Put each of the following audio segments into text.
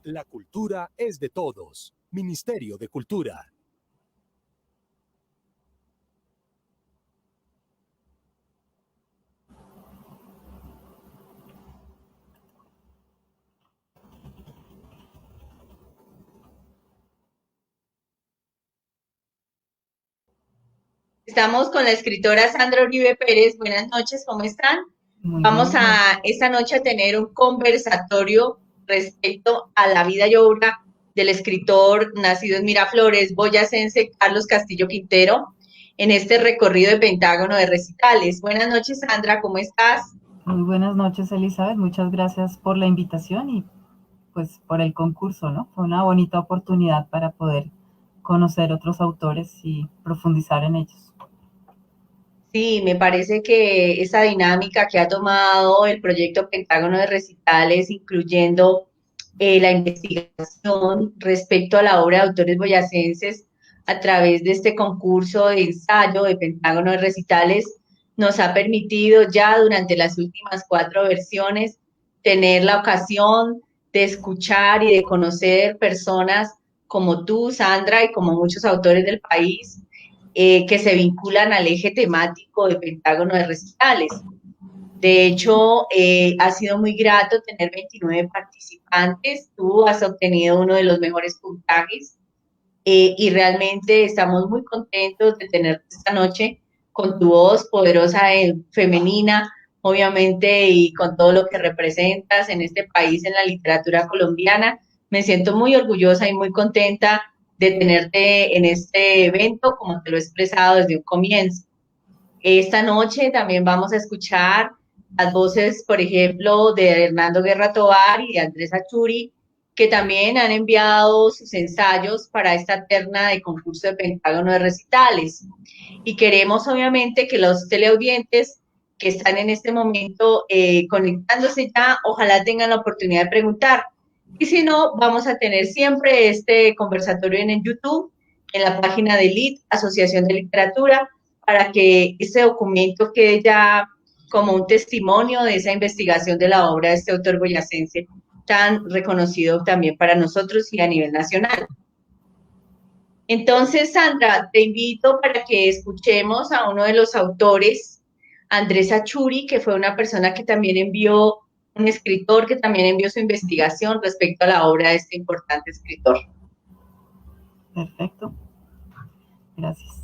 La cultura es de todos. Ministerio de Cultura. Estamos con la escritora Sandra Uribe Pérez. Buenas noches, ¿cómo están? Vamos a esta noche a tener un conversatorio respecto a la vida y obra del escritor nacido en Miraflores, boyacense Carlos Castillo Quintero, en este recorrido de Pentágono de recitales. Buenas noches, Sandra, ¿cómo estás? Muy buenas noches, Elizabeth. Muchas gracias por la invitación y pues por el concurso, ¿no? Fue una bonita oportunidad para poder conocer otros autores y profundizar en ellos. Sí, me parece que esa dinámica que ha tomado el proyecto Pentágono de Recitales, incluyendo la investigación respecto a la obra de autores boyacenses a través de este concurso de ensayo de Pentágono de Recitales, nos ha permitido ya durante las últimas 4 versiones tener la ocasión de escuchar y de conocer personas como tú, Sandra, y como muchos autores del país que se vinculan al eje temático de Pentágono de Recitales. De hecho, ha sido muy grato tener 29 participantes. Tú has obtenido uno de los mejores puntajes y realmente estamos muy contentos de tenerte esta noche con tu voz poderosa femenina, obviamente, y con todo lo que representas en este país, en la literatura colombiana. Me siento muy orgullosa y muy contenta de tenerte en este evento, como te lo he expresado desde un comienzo. Esta noche también vamos a escuchar las voces, por ejemplo, de Hernando Guerra Tovar y de Andrés Achuri, que también han enviado sus ensayos para esta terna de concurso de Pentágono de recitales. Y queremos, obviamente, que los teleaudientes que están en este momento conectándose ya, ojalá tengan la oportunidad de preguntar. Y si no, vamos a tener siempre este conversatorio en YouTube, en la página de LIT, Asociación de Literatura, para que ese documento quede ya como un testimonio de esa investigación de la obra de este autor boyacense tan reconocido también para nosotros y a nivel nacional. Entonces, Sandra, te invito para que escuchemos a uno de los autores, Andrés Achuri, que fue una persona que también envió, un escritor que también envió su investigación respecto a la obra de este importante escritor. Perfecto. Gracias.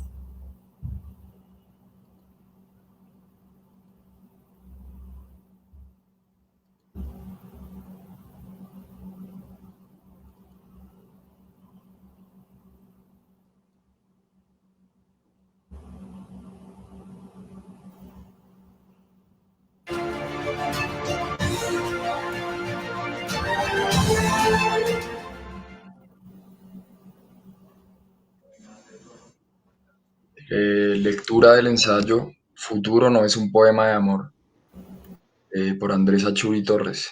Lectura del ensayo Futuro no es un poema de amor, por Andrés Achuri Torres.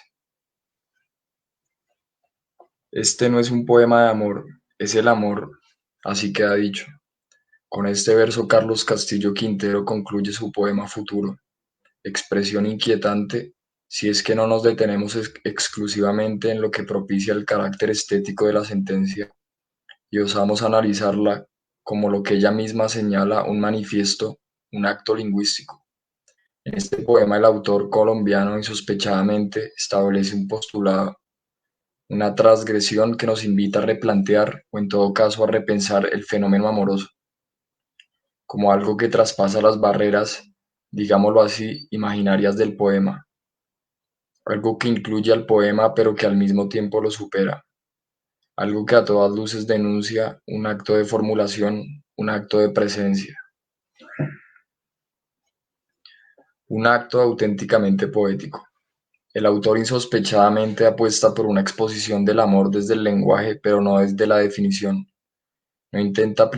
Este no es un poema de amor, es el amor, así queda dicho. Con este verso Carlos Castillo Quintero concluye su poema Futuro, expresión inquietante si es que no nos detenemos exclusivamente en lo que propicia el carácter estético de la sentencia y osamos analizarla como lo que ella misma señala un manifiesto, un acto lingüístico. En este poema el autor colombiano insospechadamente establece un postulado, una transgresión que nos invita a replantear o en todo caso a repensar el fenómeno amoroso, como algo que traspasa las barreras, digámoslo así, imaginarias del poema, algo que incluye al poema pero que al mismo tiempo lo supera, algo que a todas luces denuncia un acto de formulación, un acto de presencia, un acto auténticamente poético. El autor insospechadamente apuesta por una exposición del amor desde el lenguaje, pero no desde la definición. No intenta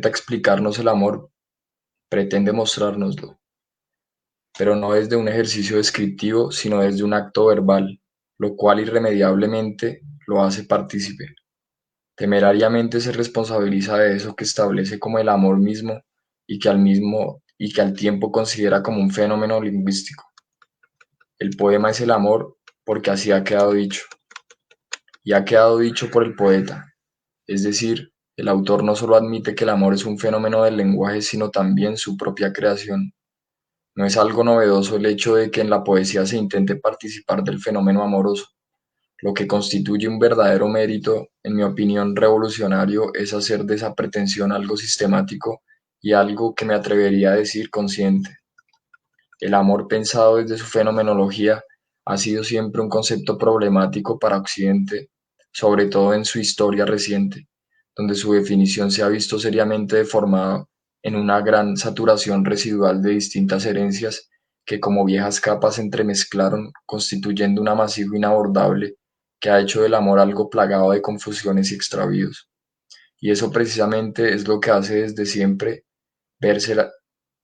explicarnos el amor, pretende mostrárnoslo, pero no desde un ejercicio descriptivo, sino desde un acto verbal, lo cual irremediablemente lo hace partícipe. Temerariamente se responsabiliza de eso que establece como el amor mismo y que al tiempo considera como un fenómeno lingüístico. El poema es el amor porque así ha quedado dicho. y ha quedado dicho por el poeta. Es decir, el autor no solo admite que el amor es un fenómeno del lenguaje, sino también su propia creación. No es algo novedoso el hecho de que en la poesía se intente participar del fenómeno amoroso. Lo que constituye un verdadero mérito, en mi opinión revolucionario, es hacer de esa pretensión algo sistemático y algo que me atrevería a decir consciente. El amor pensado desde su fenomenología ha sido siempre un concepto problemático para Occidente, sobre todo en su historia reciente, donde su definición se ha visto seriamente deformada en una gran saturación residual de distintas herencias que como viejas capas se entremezclaron, constituyendo un amasijo inabordable que ha hecho del amor algo plagado de confusiones y extravíos. Y eso precisamente es lo que hace desde siempre verse la-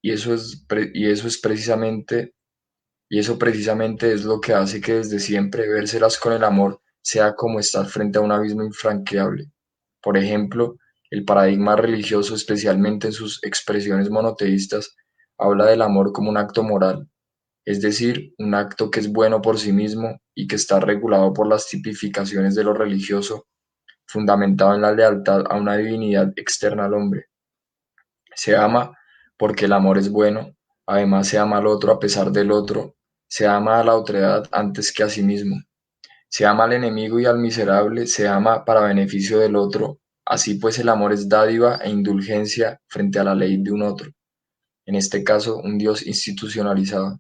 y eso es precisamente y eso precisamente es lo que hace que desde siempre vérselas con el amor sea como estar frente a un abismo infranqueable. Por ejemplo, el paradigma religioso, especialmente en sus expresiones monoteístas, habla del amor como un acto moral, es decir, un acto que es bueno por sí mismo y que está regulado por las tipificaciones de lo religioso, fundamentado en la lealtad a una divinidad externa al hombre. Se ama porque el amor es bueno, además se ama al otro a pesar del otro, se ama a la otredad antes que a sí mismo, se ama al enemigo y al miserable, se ama para beneficio del otro, así pues el amor es dádiva e indulgencia frente a la ley de un otro, en este caso un Dios institucionalizado.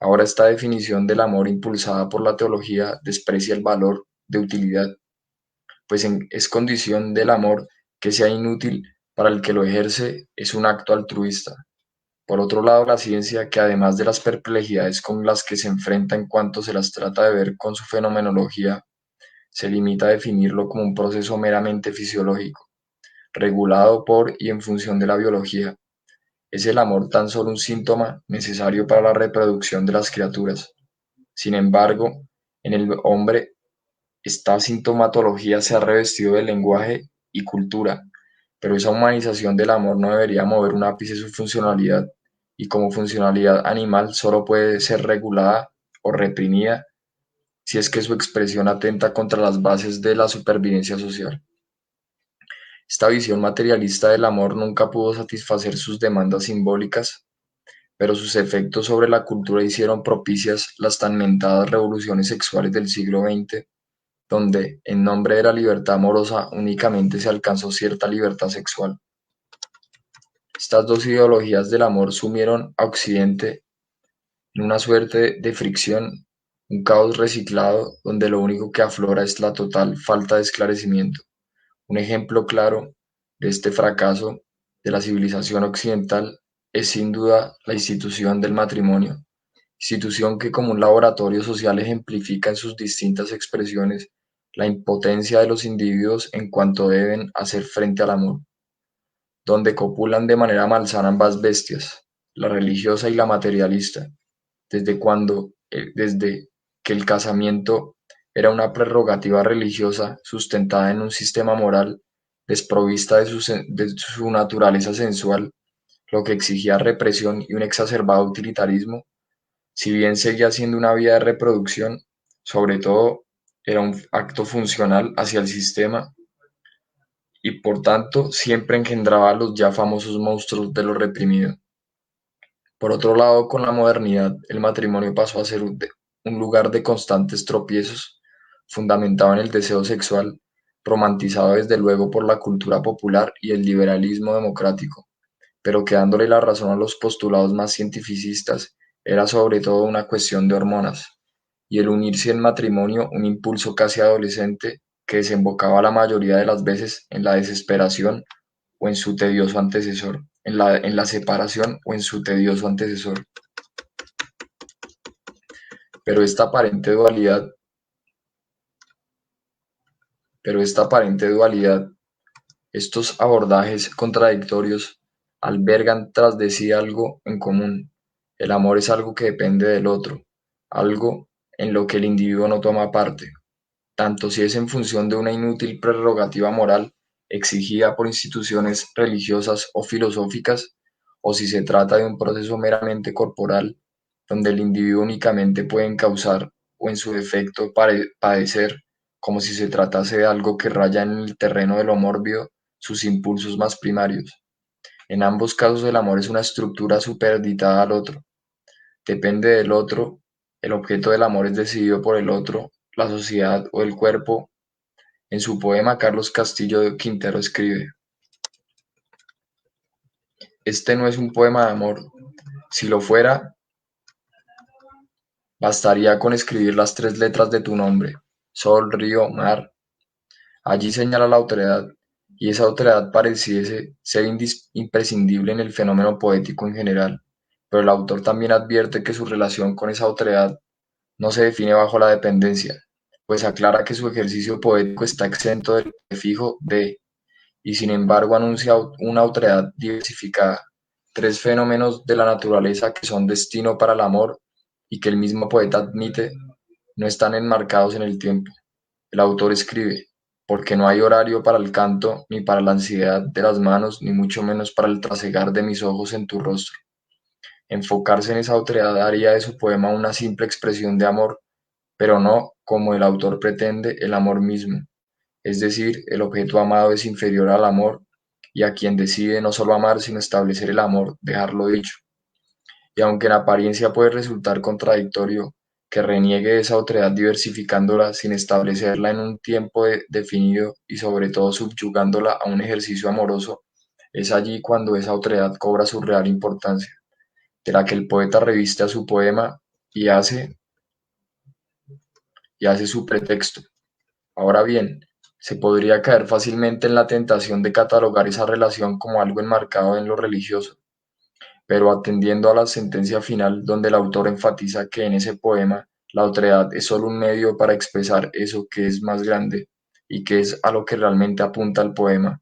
Ahora esta definición del amor impulsada por la teología desprecia el valor de utilidad, pues es condición del amor que sea inútil para el que lo ejerce, es un acto altruista. Por otro lado, la ciencia, que además de las perplejidades con las que se enfrenta en cuanto se las trata de ver con su fenomenología, se limita a definirlo como un proceso meramente fisiológico, regulado por y en función de la biología. ¿Es el amor tan solo un síntoma necesario para la reproducción de las criaturas? Sin embargo, en el hombre esta sintomatología se ha revestido de lenguaje y cultura, pero esa humanización del amor no debería mover un ápice su funcionalidad, y como funcionalidad animal solo puede ser regulada o reprimida si es que su expresión atenta contra las bases de la supervivencia social. Esta visión materialista del amor nunca pudo satisfacer sus demandas simbólicas, pero sus efectos sobre la cultura hicieron propicias las tan mentadas revoluciones sexuales del siglo XX, donde, en nombre de la libertad amorosa, únicamente se alcanzó cierta libertad sexual. Estas dos ideologías del amor sumieron a Occidente en una suerte de fricción, un caos reciclado donde lo único que aflora es la total falta de esclarecimiento. Un ejemplo claro de este fracaso de la civilización occidental es sin duda la institución del matrimonio, institución que como un laboratorio social ejemplifica en sus distintas expresiones la impotencia de los individuos en cuanto deben hacer frente al amor, donde copulan de manera malsana ambas bestias, la religiosa y la materialista, desde que el casamiento era una prerrogativa religiosa sustentada en un sistema moral desprovista de su naturaleza sensual, lo que exigía represión y un exacerbado utilitarismo. Si bien seguía siendo una vía de reproducción, sobre todo era un acto funcional hacia el sistema y por tanto siempre engendraba a los ya famosos monstruos de lo reprimido. Por otro lado, con la modernidad, el matrimonio pasó a ser un lugar de constantes tropiezos, fundamentado en el deseo sexual, romantizado desde luego por la cultura popular y el liberalismo democrático, pero que dándole la razón a los postulados más cientificistas, era sobre todo una cuestión de hormonas, y el unirse en matrimonio un impulso casi adolescente que desembocaba la mayoría de las veces en la desesperación o en su tedioso antecesor, en la separación o en su tedioso antecesor. Pero esta aparente dualidad, pero esta aparente dualidad, estos abordajes contradictorios, albergan tras de sí algo en común. El amor es algo que depende del otro, algo en lo que el individuo no toma parte, tanto si es en función de una inútil prerrogativa moral exigida por instituciones religiosas o filosóficas, o si se trata de un proceso meramente corporal, donde el individuo únicamente puede encauzar o en su defecto padecer como si se tratase de algo que raya en el terreno de lo mórbido sus impulsos más primarios. En ambos casos el amor es una estructura supeditada al otro, depende del otro, el objeto del amor es decidido por el otro, la sociedad o el cuerpo. En su poema Carlos Castillo de Quintero escribe: este no es un poema de amor. Si lo fuera, bastaría con escribir las 3 letras de tu nombre: sol, río, mar. Allí señala la autoridad, y esa autoridad pareciese ser imprescindible en el fenómeno poético en general, pero el autor también advierte que su relación con esa autoridad no se define bajo la dependencia, pues aclara que su ejercicio poético está exento del prefijo de, y sin embargo anuncia una autoridad diversificada, 3 fenómenos de la naturaleza que son destino para el amor y que el mismo poeta admite no están enmarcados en el tiempo. El autor escribe: porque no hay horario para el canto, ni para la ansiedad de las manos, ni mucho menos para el trasegar de mis ojos en tu rostro. Enfocarse en esa autoridad haría de su poema una simple expresión de amor, pero no, como el autor pretende, el amor mismo. Es decir, el objeto amado es inferior al amor, y a quien decide no solo amar, sino establecer el amor, dejarlo dicho. Y aunque en apariencia puede resultar contradictorio que reniegue de esa autoridad diversificándola sin establecerla en un tiempo definido y sobre todo subyugándola a un ejercicio amoroso, es allí cuando esa autoridad cobra su real importancia, de la que el poeta reviste a su poema y hace su pretexto. Ahora bien, se podría caer fácilmente en la tentación de catalogar esa relación como algo enmarcado en lo religioso, pero atendiendo a la sentencia final donde el autor enfatiza que en ese poema la otredad es solo un medio para expresar eso que es más grande y que es a lo que realmente apunta el poema,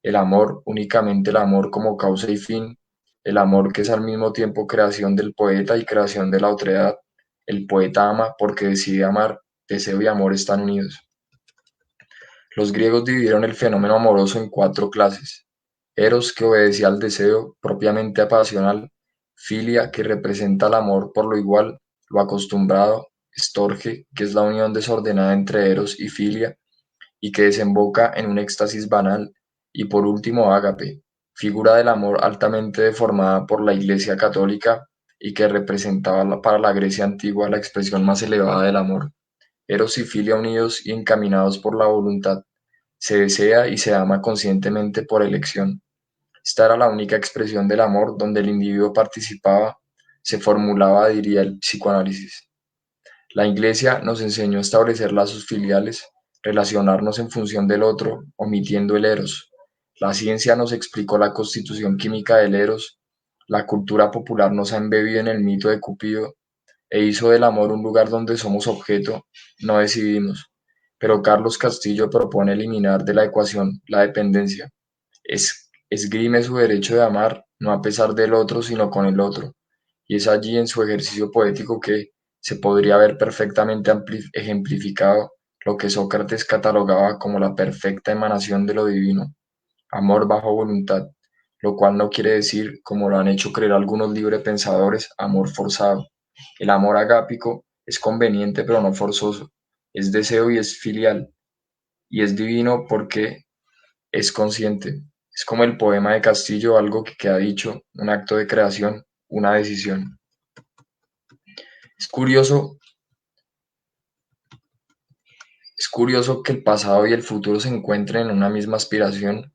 el amor, únicamente el amor como causa y fin, el amor que es al mismo tiempo creación del poeta y creación de la otredad. El poeta ama porque decide amar, deseo y amor están unidos. Los griegos dividieron el fenómeno amoroso en 4 clases: eros, que obedecía al deseo propiamente pasional; filia, que representa el amor por lo igual, lo acostumbrado; storge, que es la unión desordenada entre eros y filia y que desemboca en un éxtasis banal; y por último ágape, figura del amor altamente deformada por la Iglesia católica y que representaba para la Grecia antigua la expresión más elevada del amor. Eros y filia unidos y encaminados por la voluntad, se desea y se ama conscientemente por elección. Esta era la única expresión del amor donde el individuo participaba, se formulaba, diría el psicoanálisis. La Iglesia nos enseñó a establecer lazos filiales, relacionarnos en función del otro, omitiendo el eros. La ciencia nos explicó la constitución química del eros, la cultura popular nos ha embebido en el mito de Cupido e hizo del amor un lugar donde somos objeto, no decidimos. Pero Carlos Castillo propone eliminar de la ecuación la dependencia. Esgrime su derecho de amar, no a pesar del otro, sino con el otro. Y es allí en su ejercicio poético que se podría ver perfectamente ejemplificado lo que Sócrates catalogaba como la perfecta emanación de lo divino, amor bajo voluntad, lo cual no quiere decir, como lo han hecho creer algunos librepensadores, amor forzado. El amor agápico es conveniente pero no forzoso, es deseo y es filial, y es divino porque es consciente. Es como el poema de Castillo, algo que queda dicho, un acto de creación, una decisión. Es curioso, es curioso que el pasado y el futuro se encuentren en una misma aspiración,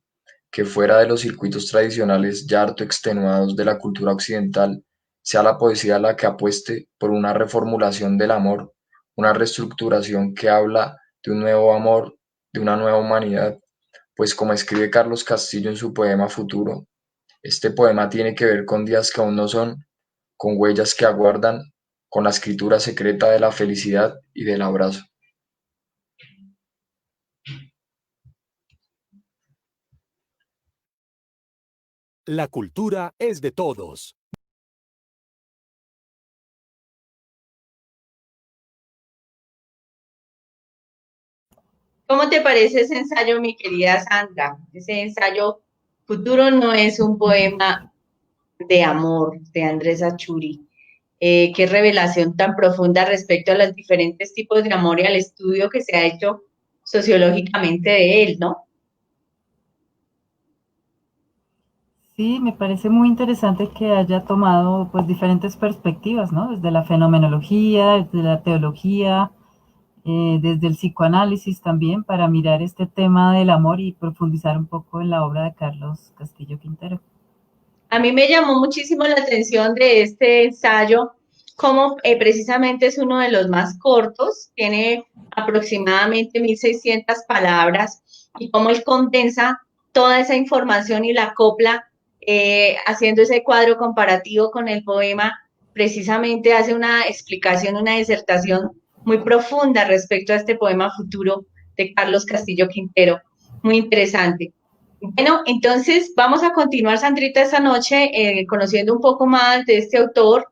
que fuera de los circuitos tradicionales ya harto extenuados de la cultura occidental, sea la poesía la que apueste por una reformulación del amor, una reestructuración que habla de un nuevo amor, de una nueva humanidad, pues como escribe Carlos Castillo en su poema Futuro, este poema tiene que ver con días que aún no son, con huellas que aguardan, con la escritura secreta de la felicidad y del abrazo. La cultura es de todos. ¿Cómo te parece ese ensayo, mi querida Sandra? Ese ensayo Futuro no es un poema de amor de Andrés Achuri. Qué revelación tan profunda respecto a los diferentes tipos de amor y al estudio que se ha hecho sociológicamente de él, ¿no? Sí, me parece muy interesante que haya tomado pues diferentes perspectivas, ¿no? Desde la fenomenología, desde la teología, desde el psicoanálisis también, para mirar este tema del amor y profundizar un poco en la obra de Carlos Castillo Quintero. A mí me llamó muchísimo la atención de este ensayo, como precisamente es uno de los más cortos, tiene aproximadamente 1.600 palabras, y cómo él condensa toda esa información y la acopla, haciendo ese cuadro comparativo con el poema, precisamente hace una explicación, una disertación muy profunda respecto a este poema futuro de Carlos Castillo Quintero. Muy interesante. Bueno, entonces vamos a continuar, Sandrita, esta noche conociendo un poco más de este autor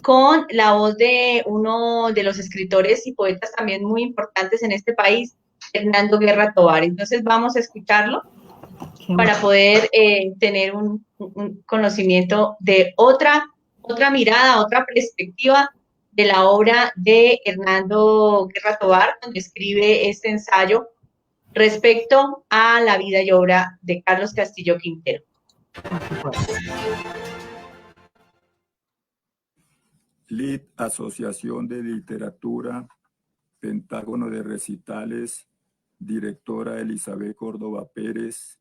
con la voz de uno de los escritores y poetas también muy importantes en este país, Hernando Guerra Tovar. Entonces vamos a escucharlo Qué para bueno. poder tener un conocimiento de otra mirada, otra perspectiva de la obra de Hernando Guerra Tovar, donde escribe este ensayo respecto a la vida y obra de Carlos Castillo Quintero. LIT, Asociación de Literatura, Pentágono de Recitales, directora Elizabeth Córdoba Pérez,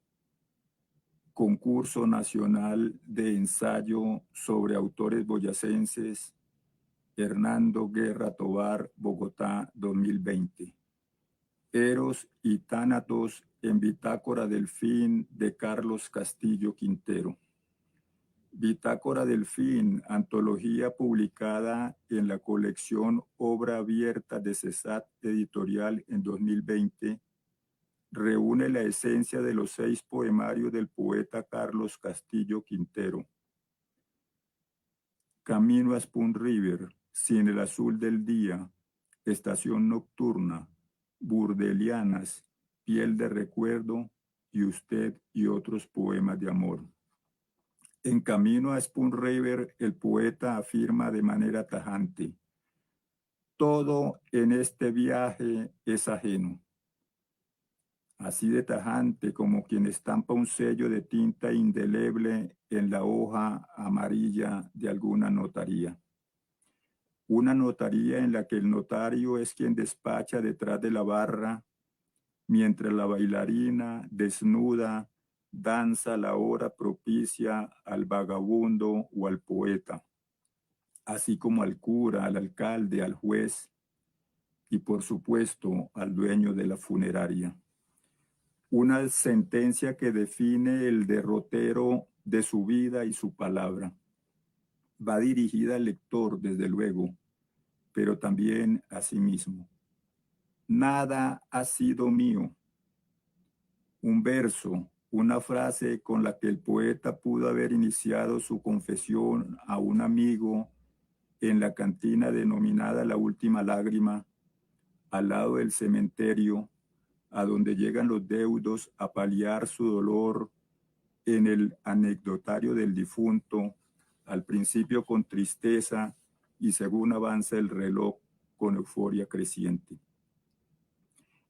Concurso Nacional de Ensayo sobre Autores Boyacenses, Hernando Guerra Tovar, Bogotá, 2020. Eros y Tánatos en Bitácora del Fin de Carlos Castillo Quintero. Bitácora del Fin, antología publicada en la colección Obra Abierta de CESAT Editorial en 2020, reúne la esencia de los 6 poemarios del poeta Carlos Castillo Quintero. Camino a Spoon River, Sin el azul del día, Estación nocturna, Burdelianas, Piel de recuerdo y Usted y otros poemas de amor. En Camino a Spoon River, el poeta afirma de manera tajante: todo en este viaje es ajeno. Así de tajante como quien estampa un sello de tinta indeleble en la hoja amarilla de alguna notaría. Una notaría en la que el notario es quien despacha detrás de la barra, mientras la bailarina desnuda danza la hora propicia al vagabundo o al poeta, así como al cura, al alcalde, al juez y por supuesto al dueño de la funeraria. Una sentencia que define el derrotero de su vida y su palabra. Va dirigida al lector, desde luego, pero también a sí mismo. Nada ha sido mío. Un verso, una frase con la que el poeta pudo haber iniciado su confesión a un amigo en la cantina denominada La Última Lágrima, al lado del cementerio, a donde llegan los deudos a paliar su dolor en el anecdotario del difunto, al principio con tristeza y según avanza el reloj con euforia creciente.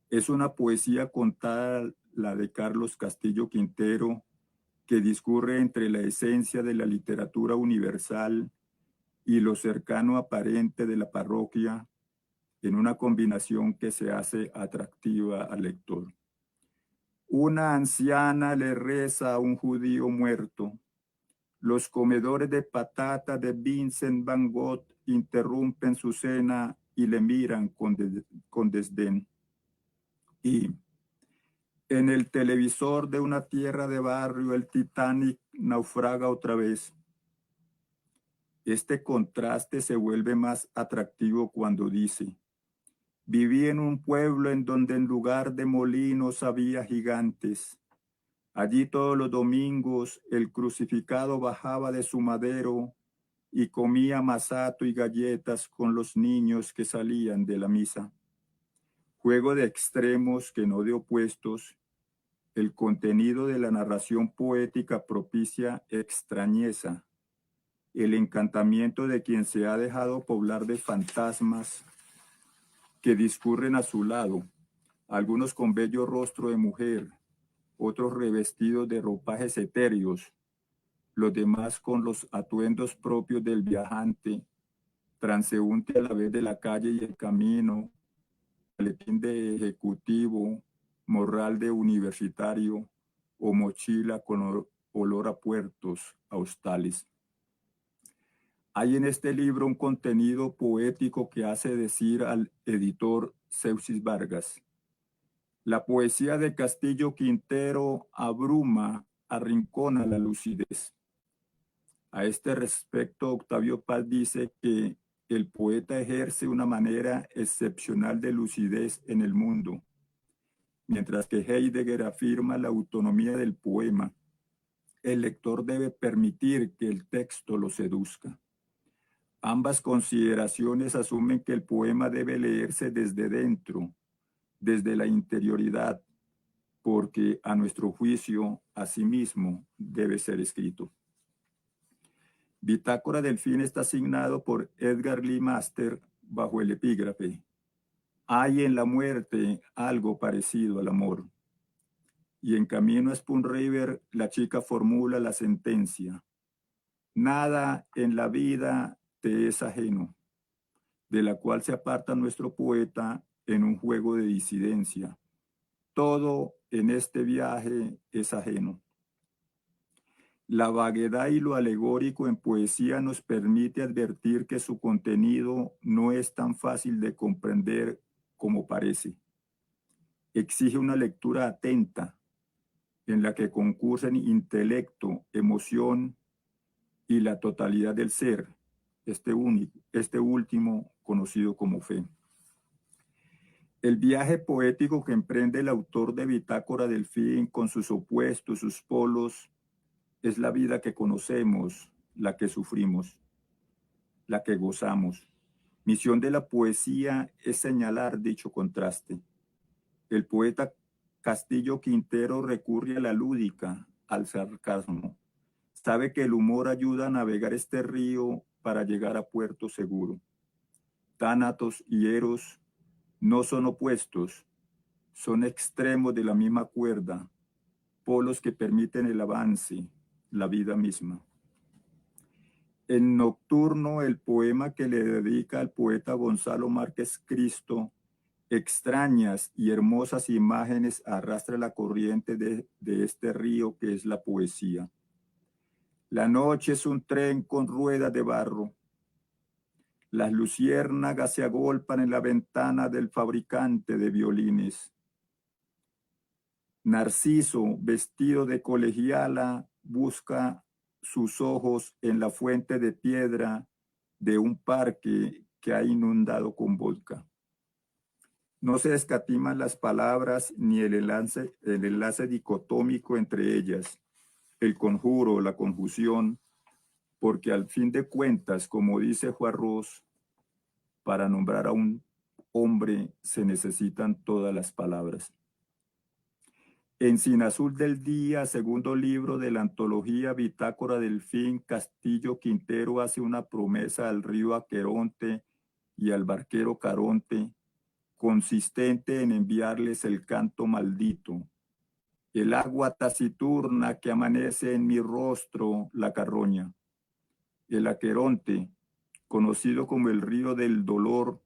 Es una poesía contada, la de Carlos Castillo Quintero, que discurre entre la esencia de la literatura universal y lo cercano aparente de la parroquia, en una combinación que se hace atractiva al lector. Una anciana le reza a un judío muerto. Los comedores de patata de Vincent Van Gogh interrumpen su cena y le miran con desdén. Y en el televisor de una tierra de barrio, el Titanic naufraga otra vez. Este contraste se vuelve más atractivo cuando dice: viví en un pueblo en donde en lugar de molinos había gigantes. Allí todos los domingos el crucificado bajaba de su madero y comía masato y galletas con los niños que salían de la misa. Juego de extremos que no de opuestos, el contenido de la narración poética propicia extrañeza, el encantamiento de quien se ha dejado poblar de fantasmas que discurren a su lado, algunos con bello rostro de mujer, otros revestidos de ropajes etéreos, los demás con los atuendos propios del viajante, transeúnte a la vez de la calle y el camino, maletín de ejecutivo, morral de universitario o mochila con olor a puertos, a hostales. Hay en este libro un contenido poético que hace decir al editor Seuxis Vargas: la poesía de Castillo Quintero abruma, arrincona la lucidez. A este respecto, Octavio Paz dice que el poeta ejerce una manera excepcional de lucidez en el mundo, mientras que Heidegger afirma la autonomía del poema. El lector debe permitir que el texto lo seduzca. Ambas consideraciones asumen que el poema debe leerse desde dentro, desde la interioridad, porque a nuestro juicio, asimismo, debe ser escrito. Bitácora del Fin está asignado por Edgar Lee Master bajo el epígrafe: hay en la muerte algo parecido al amor. Y en Camino a Spoon River, la chica formula la sentencia: nada en la vida te es ajeno, de la cual se aparta nuestro poeta en un juego de disidencia. Todo en este viaje es ajeno. La vaguedad y lo alegórico en poesía nos permite advertir que su contenido no es tan fácil de comprender como parece. Exige una lectura atenta, en la que concurren intelecto, emoción y la totalidad del ser, este último conocido como fe. El viaje poético que emprende el autor de Bitácora del Fin, con sus opuestos, sus polos, es la vida que conocemos, la que sufrimos, la que gozamos. Misión de la poesía es señalar dicho contraste. El poeta Castillo Quintero recurre a la lúdica, al sarcasmo. Sabe que el humor ayuda a navegar este río para llegar a puerto seguro. Tánatos y Eros no son opuestos, son extremos de la misma cuerda, polos que permiten el avance, la vida misma. En Nocturno, el poema que le dedica al poeta Gonzalo Márquez Cristo, extrañas y hermosas imágenes arrastra la corriente de este río que es la poesía. La noche es un tren con ruedas de barro. Las luciérnagas se agolpan en la ventana del fabricante de violines. Narciso, vestido de colegiala, busca sus ojos en la fuente de piedra de un parque que ha inundado con vodka. No se escatiman las palabras ni el enlace dicotómico entre ellas, el conjuro, la confusión, porque al fin de cuentas, como dice Juarros, para nombrar a un hombre se necesitan todas las palabras. En Sin Azul del Día, segundo libro de la antología Bitácora del Fin, Castillo Quintero hace una promesa al río Aqueronte y al barquero Caronte, consistente en enviarles el canto maldito. El agua taciturna que amanece en mi rostro, la carroña. El Aqueronte, conocido como el río del dolor,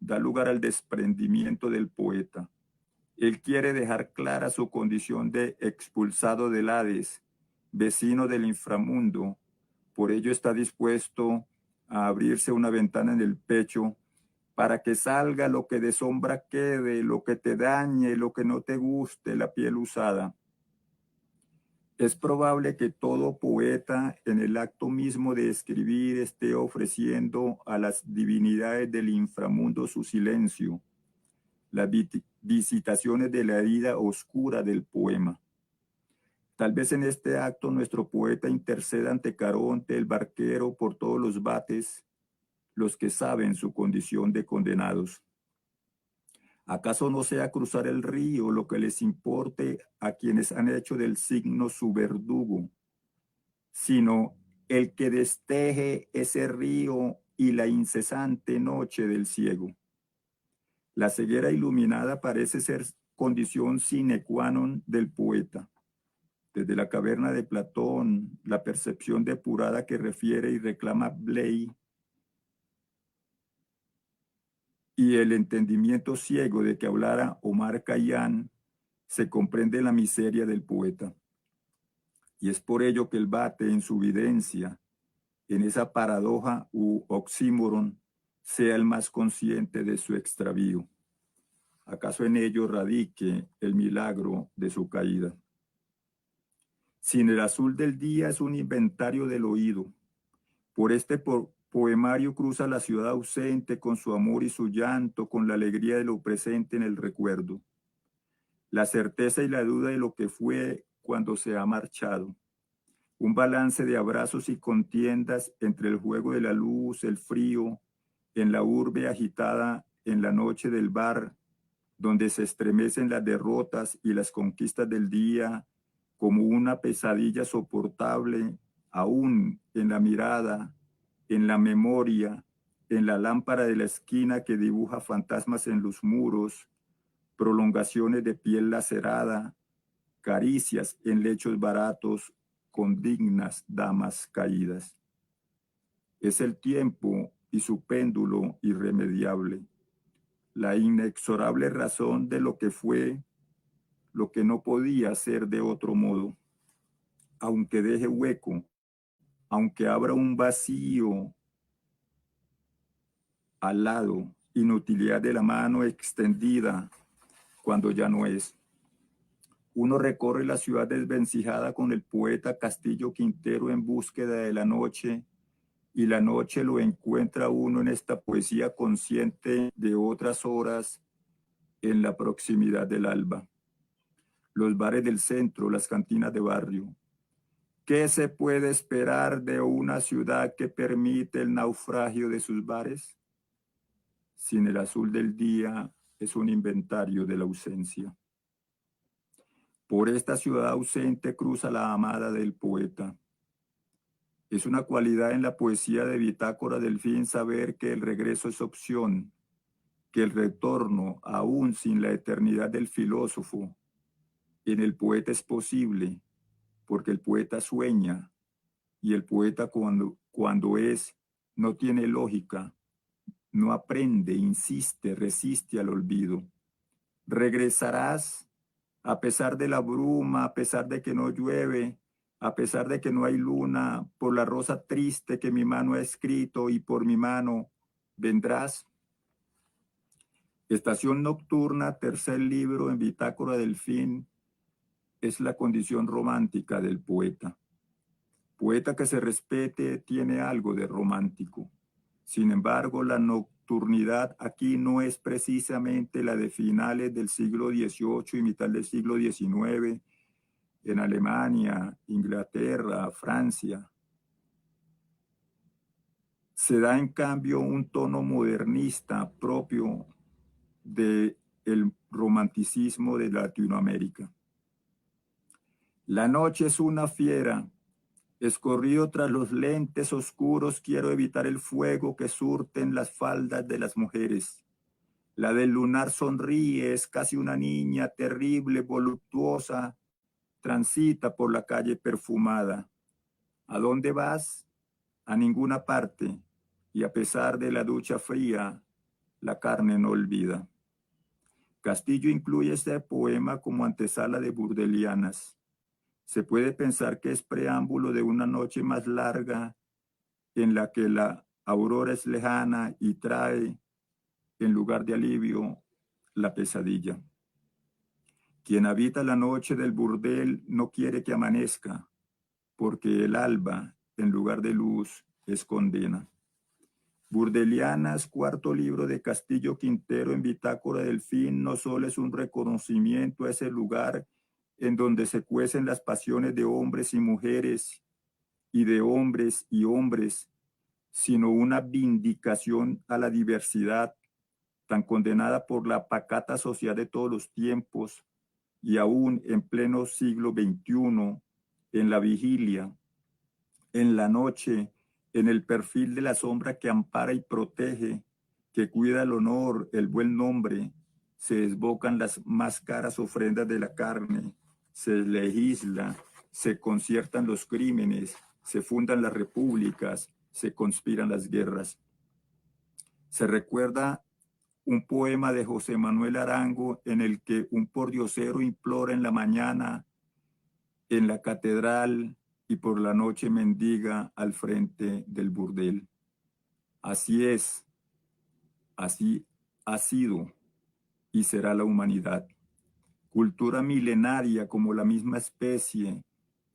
da lugar al desprendimiento del poeta. Él quiere dejar clara su condición de expulsado del Hades, vecino del inframundo. Por ello está dispuesto a abrirse una ventana en el pecho para que salga lo que de sombra quede, lo que te dañe, lo que no te guste, la piel usada. Es probable que todo poeta en el acto mismo de escribir esté ofreciendo a las divinidades del inframundo su silencio, las visitaciones de la herida oscura del poema. Tal vez en este acto nuestro poeta interceda ante Caronte, el barquero, por todos los vates, los que saben su condición de condenados. ¿Acaso no sea cruzar el río lo que les importe a quienes han hecho del signo su verdugo, sino el que desteje ese río y la incesante noche del ciego? La ceguera iluminada parece ser condición sine qua non del poeta. Desde la caverna de Platón, la percepción depurada que refiere y reclama Bley y el entendimiento ciego de que hablara Omar Khayyam, se comprende la miseria del poeta. Y es por ello que el bate en su videncia, en esa paradoja u oxímoron, sea el más consciente de su extravío. ¿Acaso en ello radique el milagro de su caída? Sin el azul del día es un inventario del oído. Por este poemario cruza la ciudad ausente con su amor y su llanto, con la alegría de lo presente en el recuerdo, la certeza y la duda de lo que fue cuando se ha marchado. Un balance de abrazos y contiendas entre el juego de la luz, el frío, en la urbe agitada, en la noche del bar, donde se estremecen las derrotas y las conquistas del día como una pesadilla soportable, aún en la mirada, en la memoria, en la lámpara de la esquina que dibuja fantasmas en los muros, prolongaciones de piel lacerada, caricias en lechos baratos con dignas damas caídas. Es el tiempo y su péndulo irremediable, la inexorable razón de lo que fue, lo que no podía ser de otro modo, aunque deje hueco, aunque abra un vacío al lado, inutilidad de la mano extendida cuando ya no es. Uno recorre la ciudad desvencijada con el poeta Castillo Quintero en búsqueda de la noche, y la noche lo encuentra uno en esta poesía consciente de otras horas en la proximidad del alba. Los bares del centro, las cantinas de barrio. ¿Qué se puede esperar de una ciudad que permite el naufragio de sus bares? Sin el azul del día es un inventario de la ausencia. Por esta ciudad ausente cruza la amada del poeta. Es una cualidad en la poesía de Bitácora del Fin saber que el regreso es opción, que el retorno, aún sin la eternidad del filósofo, en el poeta es posible, porque el poeta sueña, y el poeta cuando es, no tiene lógica, no aprende, insiste, resiste al olvido. Regresarás a pesar de la bruma, a pesar de que no llueve, a pesar de que no hay luna, por la rosa triste que mi mano ha escrito y por mi mano vendrás. Estación nocturna, tercer libro en Bitácora del Fin, es la condición romántica del poeta. Poeta que se respete tiene algo de romántico. Sin embargo, la nocturnidad aquí no es precisamente la de finales del siglo XVIII y mitad del siglo XIX en Alemania, Inglaterra, Francia. Se da en cambio un tono modernista propio del romanticismo de Latinoamérica. La noche es una fiera. Escorrido tras los lentes oscuros, quiero evitar el fuego que surten las faldas de las mujeres. La del lunar sonríe, es casi una niña terrible, voluptuosa, transita por la calle perfumada. ¿A dónde vas? A ninguna parte, y a pesar de la ducha fría, la carne no olvida. Castillo incluye este poema como antesala de Burdelianas. Se puede pensar que es preámbulo de una noche más larga en la que la aurora es lejana y trae, en lugar de alivio, la pesadilla. Quien habita la noche del burdel no quiere que amanezca, porque el alba, en lugar de luz, es condena. Burdelianas, cuarto libro de Castillo Quintero en Bitácora del Fin, no solo es un reconocimiento a ese lugar en donde se cuecen las pasiones de hombres y mujeres y de hombres y hombres, sino una vindicación a la diversidad tan condenada por la pacata sociedad de todos los tiempos y aún en pleno siglo XXI, en la vigilia, en la noche, en el perfil de la sombra que ampara y protege, que cuida el honor, el buen nombre, se desbocan las más caras ofrendas de la carne, se legisla, se conciertan los crímenes, se fundan las repúblicas, se conspiran las guerras. Se recuerda un poema de José Manuel Arango en el que un pordiosero implora en la mañana en la catedral y por la noche mendiga al frente del burdel. Así es, así ha sido y será la humanidad. Cultura milenaria como la misma especie,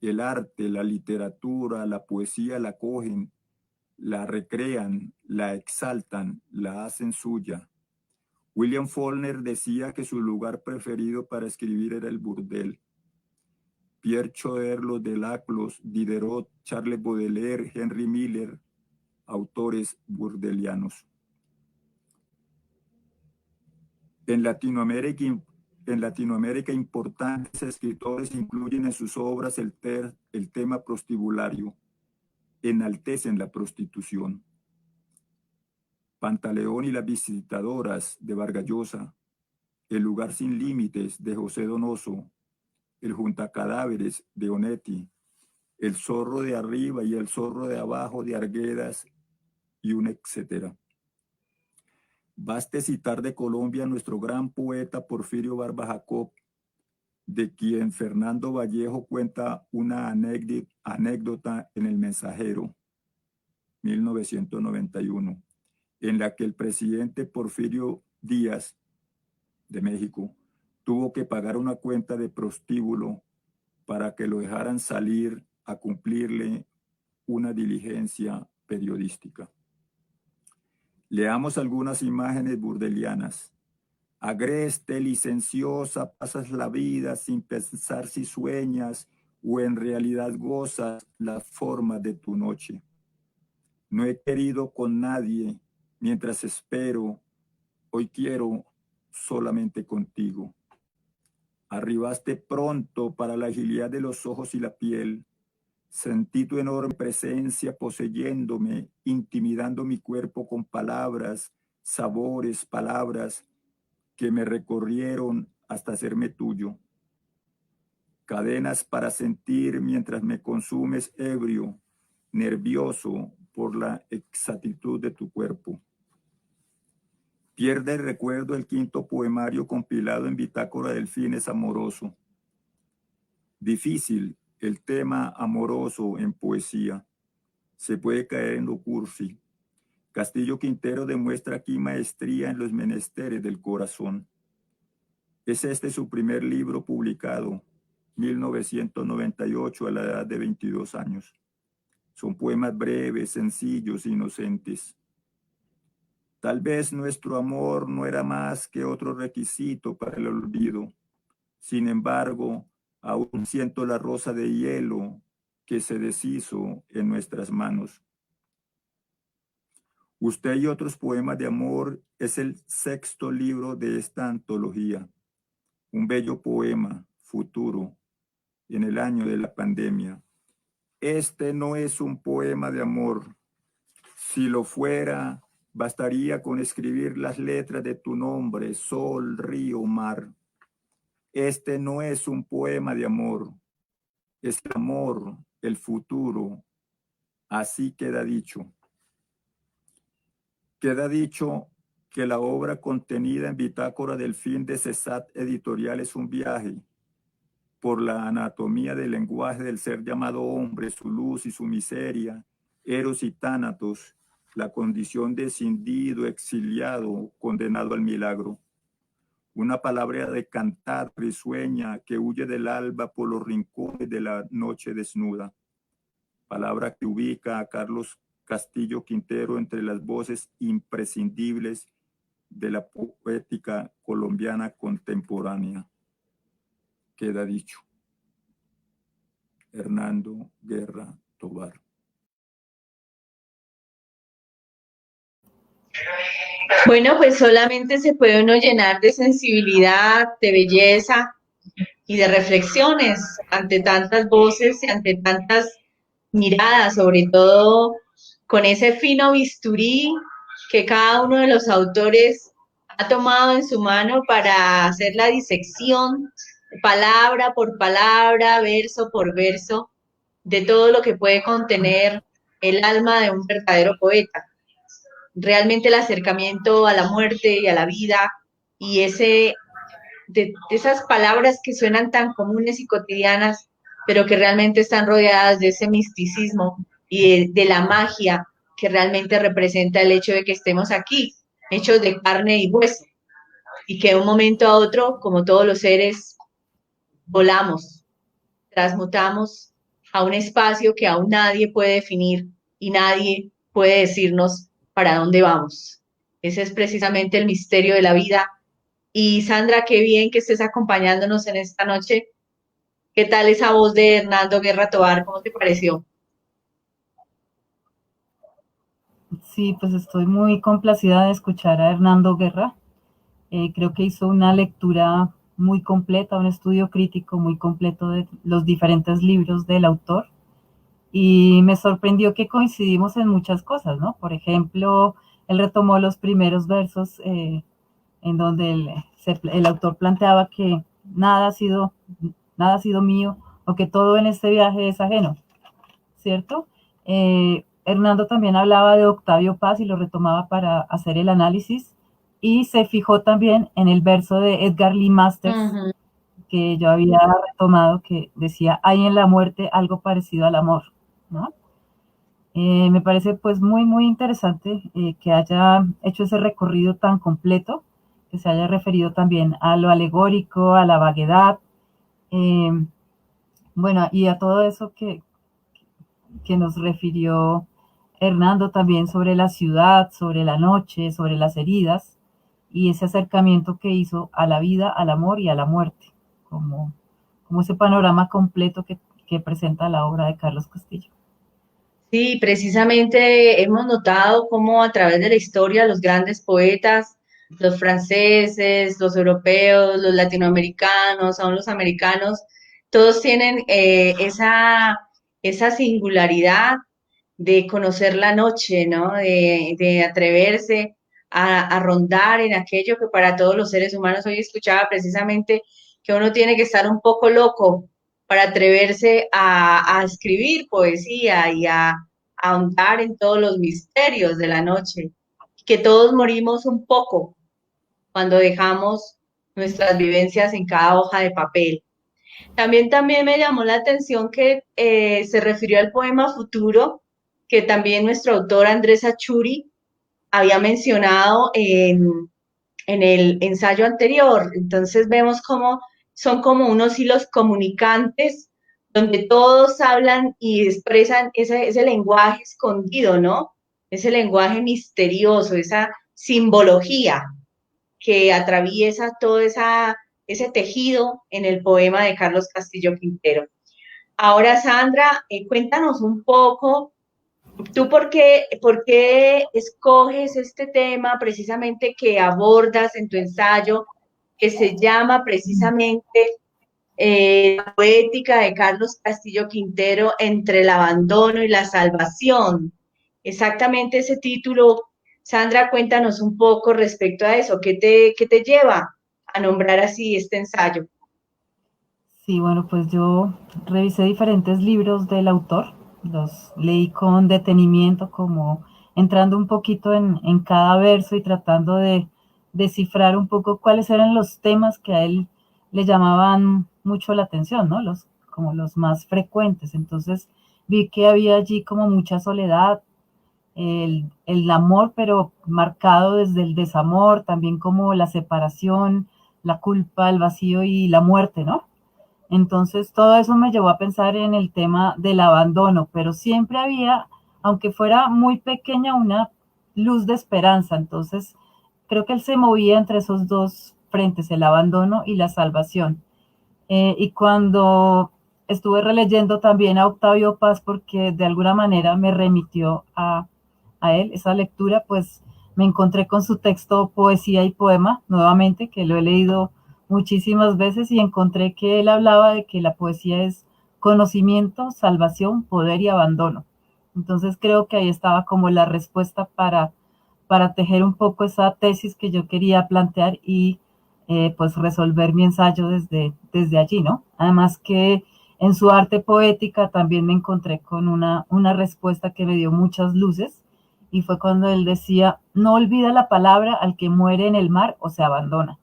el arte, la literatura, la poesía la cogen, la recrean, la exaltan, la hacen suya. William Faulkner decía que su lugar preferido para escribir era el burdel. Pierre Chauder, los Delaclos, Diderot, Charles Baudelaire, Henry Miller, autores burdelianos. En Latinoamérica importantes escritores incluyen en sus obras el tema prostibulario, enaltecen la prostitución. Pantaleón y las visitadoras de Vargas Llosa, El lugar sin límites de José Donoso, El juntacadáveres de Onetti, El zorro de arriba y el zorro de abajo de Arguedas y un etcétera. Baste citar de Colombia a nuestro gran poeta Porfirio Barba Jacob, de quien Fernando Vallejo cuenta una anécdota en El Mensajero, 1991, en la que el presidente Porfirio Díaz de México tuvo que pagar una cuenta de prostíbulo para que lo dejaran salir a cumplirle una diligencia periodística. Leamos algunas imágenes burdelianas. Agreste, licenciosa, pasas la vida sin pensar si sueñas o en realidad gozas las formas de tu noche. No he querido con nadie mientras espero, hoy quiero solamente contigo. Arribaste pronto para la agilidad de los ojos y la piel. Sentí tu enorme presencia poseyéndome, intimidando mi cuerpo con palabras, sabores, palabras que me recorrieron hasta hacerme tuyo. Cadenas para sentir mientras me consumes ebrio, nervioso por la exactitud de tu cuerpo. Pierde el recuerdo el quinto poemario compilado en Bitácora del Fines amoroso. Difícil el tema amoroso en poesía. Se puede caer en lo cursi. Castillo Quintero demuestra aquí maestría en los menesteres del corazón. Es este su primer libro publicado, 1998, a la edad de 22 años. Son poemas breves, sencillos, inocentes. Tal vez nuestro amor no era más que otro requisito para el olvido. Sin embargo, aún siento la rosa de hielo que se deshizo en nuestras manos. Usted y otros poemas de amor es el sexto libro de esta antología. Un bello poema, futuro, en el año de la pandemia. Este no es un poema de amor. Si lo fuera, bastaría con escribir las letras de tu nombre, sol, río, mar. Este no es un poema de amor. Es el amor, el futuro. Así queda dicho. Queda dicho que la obra contenida en Bitácora del Fin de Cesat Editorial es un viaje por la anatomía del lenguaje del ser llamado hombre, su luz y su miseria, Eros y Tánatos, la condición de escindido, exiliado, condenado al milagro. Una palabra decantada, risueña, que huye del alba por los rincones de la noche desnuda. Palabra que ubica a Carlos Castillo Quintero entre las voces imprescindibles de la poética colombiana contemporánea. Queda dicho. Hernando Guerra Tovar. Bueno, pues solamente se puede uno llenar de sensibilidad, de belleza y de reflexiones ante tantas voces y ante tantas miradas, sobre todo con ese fino bisturí que cada uno de los autores ha tomado en su mano para hacer la disección, palabra por palabra, verso por verso, de todo lo que puede contener el alma de un verdadero poeta. Realmente el acercamiento a la muerte y a la vida y de esas palabras que suenan tan comunes y cotidianas, pero que realmente están rodeadas de ese misticismo y de la magia que realmente representa el hecho de que estemos aquí, hechos de carne y hueso, y que de un momento a otro, como todos los seres, volamos, transmutamos a un espacio que aún nadie puede definir y nadie puede decirnos para dónde vamos. Ese es precisamente el misterio de la vida. Y Sandra, qué bien que estés acompañándonos en esta noche. ¿Qué tal esa voz de Hernando Guerra Tovar? ¿Cómo te pareció? Sí, pues estoy muy complacida de escuchar a Hernando Guerra. Creo que hizo una lectura muy completa, un estudio crítico muy completo de los diferentes libros del autor. Y me sorprendió que coincidimos en muchas cosas, ¿no? Por ejemplo, él retomó los primeros versos en donde el autor planteaba que nada ha sido mío o que todo en este viaje es ajeno, ¿cierto? Hernando también hablaba de Octavio Paz y lo retomaba para hacer el análisis y se fijó también en el verso de Edgar Lee Masters que yo había retomado que decía, hay en la muerte algo parecido al amor, ¿no? Me parece pues muy, muy interesante que haya hecho ese recorrido tan completo, que se haya referido también a lo alegórico, a la vaguedad, eh, bueno, y a todo eso que nos refirió Hernando también sobre la ciudad, sobre la noche, sobre las heridas, y ese acercamiento que hizo a la vida, al amor y a la muerte, como ese panorama completo que presenta la obra de Carlos Castillo. Sí, precisamente hemos notado cómo a través de la historia los grandes poetas, los franceses, los europeos, los latinoamericanos, aún los americanos, todos tienen esa singularidad de conocer la noche, ¿no? De atreverse a rondar en aquello que para todos los seres humanos, hoy escuchaba precisamente que uno tiene que estar un poco loco para atreverse a escribir poesía y a ahondar en todos los misterios de la noche, que todos morimos un poco cuando dejamos nuestras vivencias en cada hoja de papel. También me llamó la atención que se refirió al poema Futuro, que también nuestro autor Andrés Achuri había mencionado en el ensayo anterior. Entonces vemos cómo son como unos hilos comunicantes donde todos hablan y expresan ese lenguaje escondido, ¿no? Ese lenguaje misterioso, esa simbología que atraviesa todo ese tejido en el poema de Carlos Castillo Quintero. Ahora, Sandra, cuéntanos un poco, ¿tú por qué escoges este tema precisamente que abordas en tu ensayo, que se llama precisamente la poética de Carlos Castillo Quintero entre el abandono y la salvación? Exactamente ese título. Sandra, cuéntanos un poco respecto a eso. ¿Qué te lleva a nombrar así este ensayo? Sí, bueno, pues yo revisé diferentes libros del autor, los leí con detenimiento, como entrando un poquito en cada verso y tratando de descifrar un poco cuáles eran los temas que a él le llamaban mucho la atención, ¿no? Como los más frecuentes. Entonces vi que había allí como mucha soledad, el amor, pero marcado desde el desamor, también como la separación, la culpa, el vacío y la muerte, ¿no? Entonces, todo eso me llevó a pensar en el tema del abandono, pero siempre había, aunque fuera muy pequeña, una luz de esperanza. Entonces, creo que él se movía entre esos dos frentes, el abandono y la salvación. Y cuando estuve releyendo también a Octavio Paz, porque de alguna manera me remitió a él, esa lectura, pues me encontré con su texto Poesía y Poema, nuevamente, que lo he leído muchísimas veces y encontré que él hablaba de que la poesía es conocimiento, salvación, poder y abandono. Entonces creo que ahí estaba como la respuesta para tejer un poco esa tesis que yo quería plantear y pues resolver mi ensayo desde allí, ¿no? Además que en su arte poética también me encontré con una respuesta que me dio muchas luces, y fue cuando él decía: no olvida la palabra al que muere en el mar o se abandona.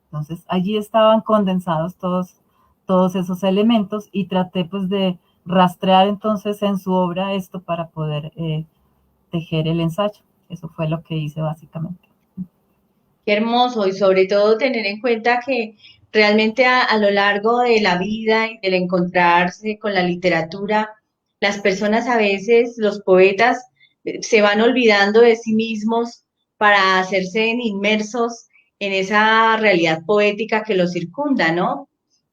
Entonces allí estaban condensados todos esos elementos, y traté pues de rastrear entonces en su obra esto para poder tejer el ensayo. Eso fue lo que hice básicamente. Qué hermoso, y sobre todo tener en cuenta que realmente a lo largo de la vida y del encontrarse con la literatura, las personas a veces, los poetas, se van olvidando de sí mismos para hacerse inmersos en esa realidad poética que los circunda, ¿no?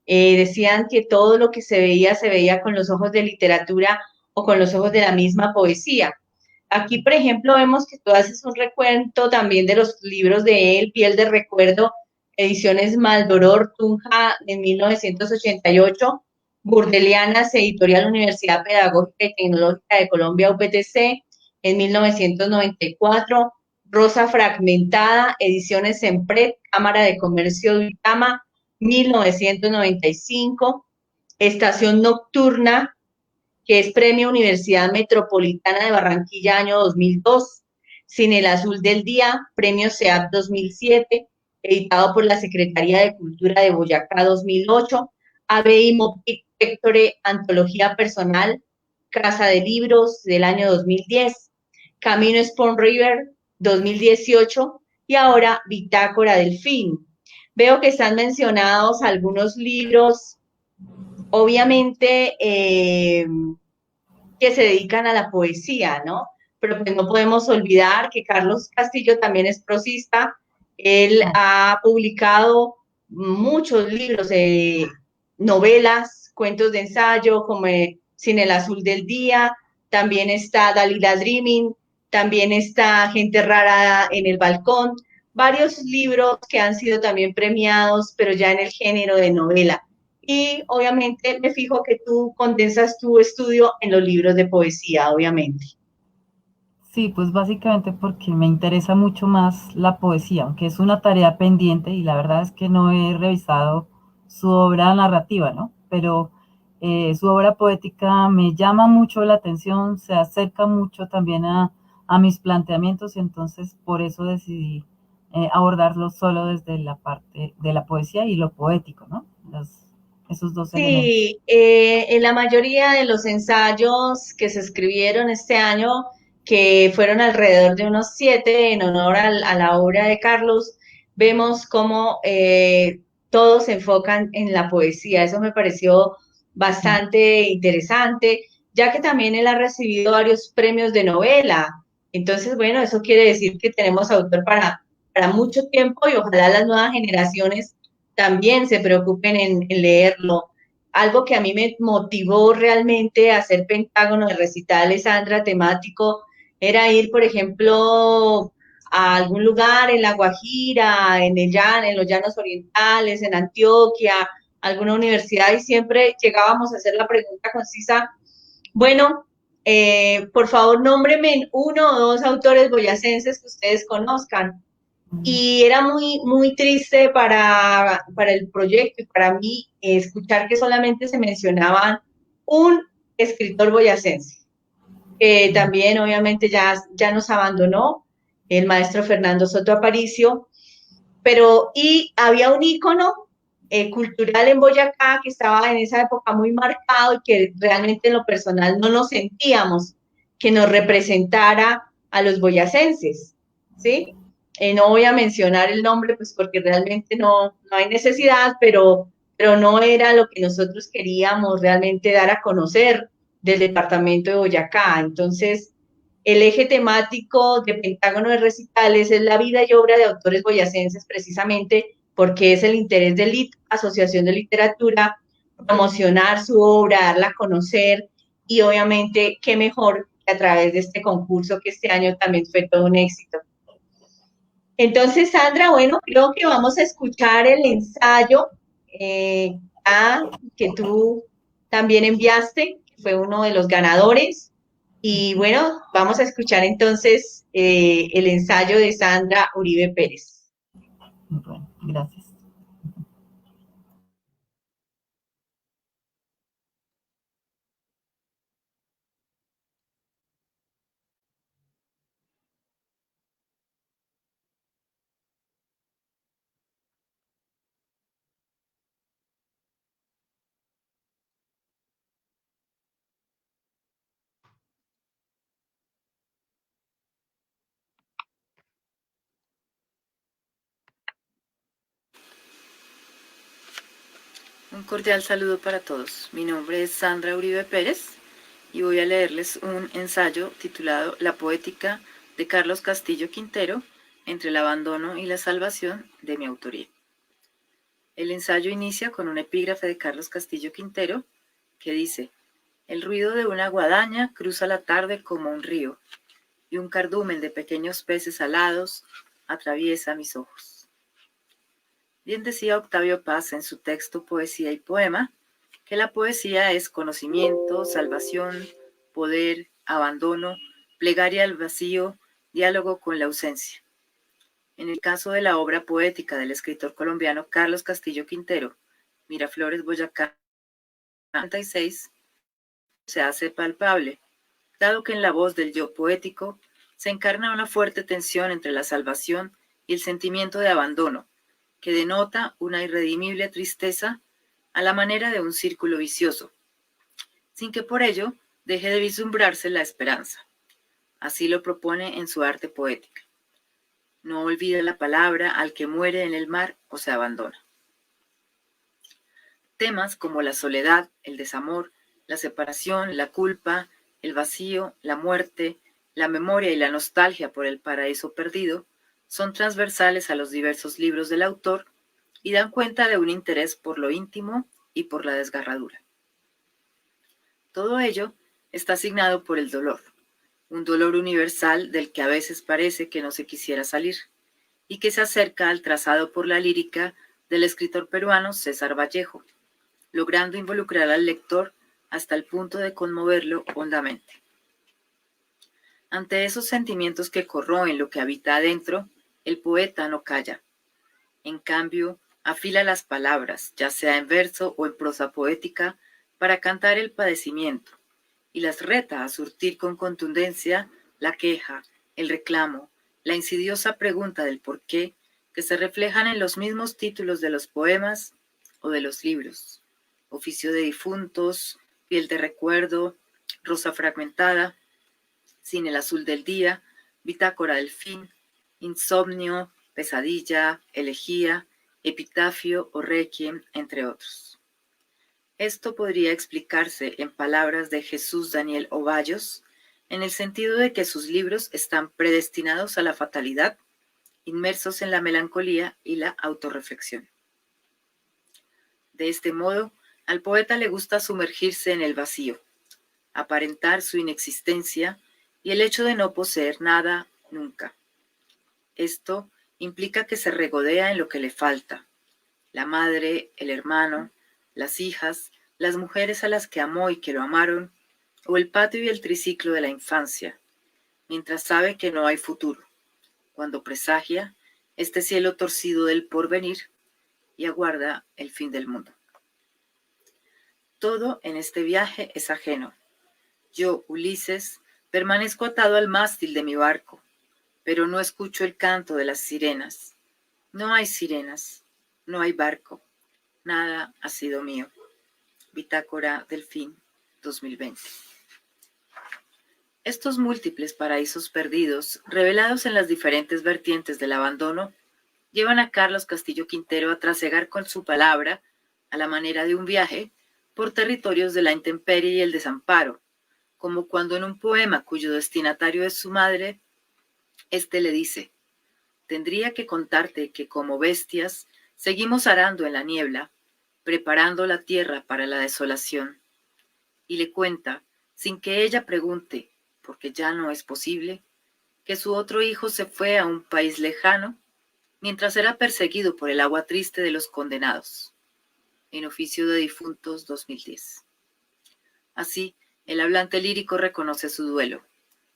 Decían que todo lo que se veía con los ojos de literatura o con los ojos de la misma poesía. Aquí, por ejemplo, vemos que tú haces un recuento también de los libros de él, Piel de Recuerdo, Ediciones Maldoror, Tunja, en 1988, Burdelianas, Editorial Universidad Pedagógica y Tecnológica de Colombia, UPTC, en 1994, Rosa Fragmentada, Ediciones Sempred, Cámara de Comercio de Uitama, 1995, Estación Nocturna, que es Premio Universidad Metropolitana de Barranquilla año 2002, Sin el Azul del Día, Premio SEAP 2007, editado por la Secretaría de Cultura de Boyacá 2008, ABI Pectore, Antología Personal, Casa de Libros del año 2010, Camino Spoon River 2018 y ahora Bitácora del Fin. Veo que están mencionados algunos libros, obviamente, que se dedican a la poesía, ¿no? Pero pues no podemos olvidar que Carlos Castillo también es prosista. Él ha publicado muchos libros, novelas, cuentos de ensayo, como Sin el Azul del Día. También está Dalila Dreaming, también está Gente Rara en el Balcón. Varios libros que han sido también premiados, pero ya en el género de novela. Y obviamente me fijo que tú condensas tu estudio en los libros de poesía, obviamente. Sí, pues básicamente porque me interesa mucho más la poesía, aunque es una tarea pendiente, y la verdad es que no he revisado su obra narrativa, ¿no? Pero su obra poética me llama mucho la atención, se acerca mucho también a mis planteamientos, y entonces por eso decidí abordarlo solo desde la parte de la poesía y lo poético, ¿no? Esos dos elementos. Sí, en la mayoría de los ensayos que se escribieron este año, que fueron alrededor de unos 7 en honor a la obra de Carlos, vemos cómo todos se enfocan en la poesía. Eso me pareció bastante interesante, ya que también él ha recibido varios premios de novela. Entonces, bueno, eso quiere decir que tenemos autor para mucho tiempo, y ojalá las nuevas generaciones también se preocupen en leerlo. Algo que a mí me motivó realmente a hacer Pentágono de recitales, Sandra, temático, era ir, por ejemplo, a algún lugar en La Guajira, en los llanos orientales, en Antioquia, alguna universidad, y siempre llegábamos a hacer la pregunta concisa: bueno, por favor, nómbreme uno o dos autores boyacenses que ustedes conozcan. Y era muy, muy triste para el proyecto y para mí escuchar que solamente se mencionaban un escritor boyacense, que también obviamente ya nos abandonó, el maestro Fernando Soto Aparicio, y había un ícono cultural en Boyacá que estaba en esa época muy marcado y que realmente en lo personal no nos sentíamos que nos representara a los boyacenses, ¿sí? No voy a mencionar el nombre, pues porque realmente no hay necesidad, pero no era lo que nosotros queríamos realmente dar a conocer del departamento de Boyacá. Entonces, el eje temático de Pentágono de recitales es la vida y obra de autores boyacenses, precisamente porque es el interés de LIT, Asociación de Literatura, promocionar su obra, darla a conocer, y obviamente qué mejor que a través de este concurso, que este año también fue todo un éxito. Entonces, Sandra, bueno, creo que vamos a escuchar el ensayo que tú también enviaste, que fue uno de los ganadores. Y bueno, vamos a escuchar entonces el ensayo de Sandra Uribe Pérez. Bueno, gracias. Un cordial saludo para todos. Mi nombre es Sandra Uribe Pérez y voy a leerles un ensayo titulado La poética de Carlos Castillo Quintero, entre el abandono y la salvación, de mi autoría. El ensayo inicia con un epígrafe de Carlos Castillo Quintero que dice: el ruido de una guadaña cruza la tarde como un río, y un cardumen de pequeños peces alados atraviesa mis ojos. Bien decía Octavio Paz en su texto Poesía y Poema, que la poesía es conocimiento, salvación, poder, abandono, plegaria al vacío, diálogo con la ausencia. En el caso de la obra poética del escritor colombiano Carlos Castillo Quintero, Miraflores, Boyacá, 96, se hace palpable, dado que en la voz del yo poético se encarna una fuerte tensión entre la salvación y el sentimiento de abandono, que denota una irredimible tristeza a la manera de un círculo vicioso, sin que por ello deje de vislumbrarse la esperanza. Así lo propone en su arte poética. No olvida la palabra al que muere en el mar o se abandona. Temas como la soledad, el desamor, la separación, la culpa, el vacío, la muerte, la memoria y la nostalgia por el paraíso perdido son transversales a los diversos libros del autor y dan cuenta de un interés por lo íntimo y por la desgarradura. Todo ello está asignado por el dolor, un dolor universal del que a veces parece que no se quisiera salir, y que se acerca al trazado por la lírica del escritor peruano César Vallejo, logrando involucrar al lector hasta el punto de conmoverlo hondamente. Ante esos sentimientos que corroen lo que habita adentro, el poeta no calla. En cambio, afila las palabras, ya sea en verso o en prosa poética, para cantar el padecimiento, y las reta a surtir con contundencia la queja, el reclamo, la insidiosa pregunta del por qué, que se reflejan en los mismos títulos de los poemas o de los libros: Oficio de difuntos, Piel de recuerdo, Rosa fragmentada, Sin el azul del día, Bitácora del fin, Insomnio, Pesadilla, Elegía, Epitafio o Requiem, entre otros. Esto podría explicarse en palabras de Jesús Daniel Ovallos, en el sentido de que sus libros están predestinados a la fatalidad, inmersos en la melancolía y la autorreflexión. De este modo, al poeta le gusta sumergirse en el vacío, aparentar su inexistencia y el hecho de no poseer nada nunca. Esto implica que se regodea en lo que le falta: la madre, el hermano, las hijas, las mujeres a las que amó y que lo amaron, o el patio y el triciclo de la infancia, mientras sabe que no hay futuro, cuando presagia este cielo torcido del porvenir y aguarda el fin del mundo. Todo en este viaje es ajeno. Yo, Ulises, permanezco atado al mástil de mi barco, pero no escucho el canto de las sirenas. No hay sirenas, no hay barco, nada ha sido mío. Bitácora del fin, 2020. Estos múltiples paraísos perdidos, revelados en las diferentes vertientes del abandono, llevan a Carlos Castillo Quintero a trasegar con su palabra, a la manera de un viaje, por territorios de la intemperie y el desamparo, como cuando en un poema cuyo destinatario es su madre, éste le dice: tendría que contarte que como bestias seguimos arando en la niebla, preparando la tierra para la desolación. Y le cuenta, sin que ella pregunte, porque ya no es posible, que su otro hijo se fue a un país lejano mientras era perseguido por el agua triste de los condenados. En Oficio de difuntos, 2010. Así El hablante lírico reconoce su duelo.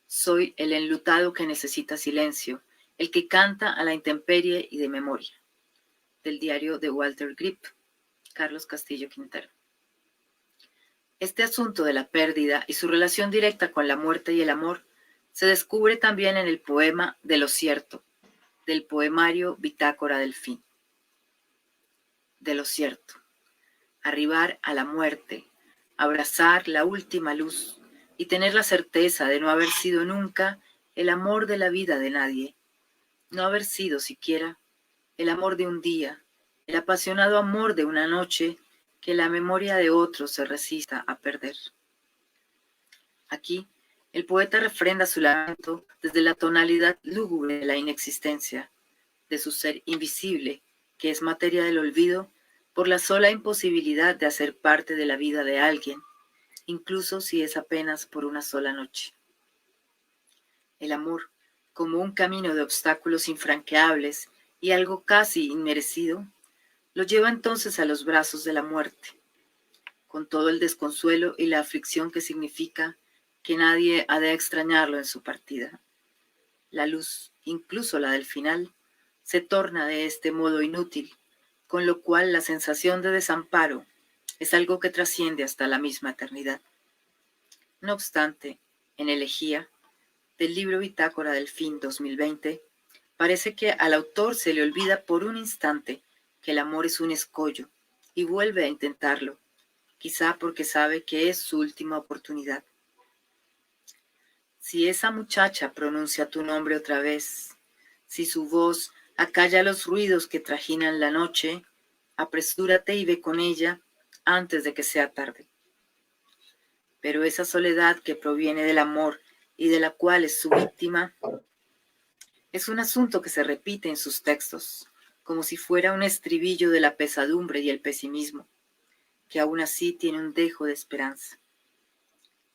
Soy el enlutado que necesita silencio, el que canta a la intemperie y de memoria. Del diario de Walter Grip, Carlos Castillo Quintero. Este asunto de la pérdida y su relación directa con la muerte y el amor se descubre también en el poema De lo cierto, del poemario Bitácora del Fin. De lo cierto, arribar a la muerte, abrazar la última luz y tener la certeza de no haber sido nunca el amor de la vida de nadie, no haber sido siquiera el amor de un día, el apasionado amor de una noche que la memoria de otros se resista a perder. Aquí, el poeta refrenda su lamento desde la tonalidad lúgubre de la inexistencia, de su ser invisible, que es materia del olvido, por la sola imposibilidad de hacer parte de la vida de alguien, incluso si es apenas por una sola noche. El amor, como un camino de obstáculos infranqueables y algo casi inmerecido, lo lleva entonces a los brazos de la muerte, con todo el desconsuelo y la aflicción que significa que nadie ha de extrañarlo en su partida. La luz, incluso la del final, se torna de este modo inútil, con lo cual la sensación de desamparo es algo que trasciende hasta la misma eternidad. No obstante, en Elegía, del libro Bitácora del Fin 2020, parece que al autor se le olvida por un instante que el amor es un escollo y vuelve a intentarlo, quizá porque sabe que es su última oportunidad. Si esa muchacha pronuncia tu nombre otra vez, si su voz acalla los ruidos que trajinan la noche, apresúrate y ve con ella antes de que sea tarde. Pero esa soledad que proviene del amor y de la cual es su víctima, es un asunto que se repite en sus textos, como si fuera un estribillo de la pesadumbre y el pesimismo, que aún así tiene un dejo de esperanza.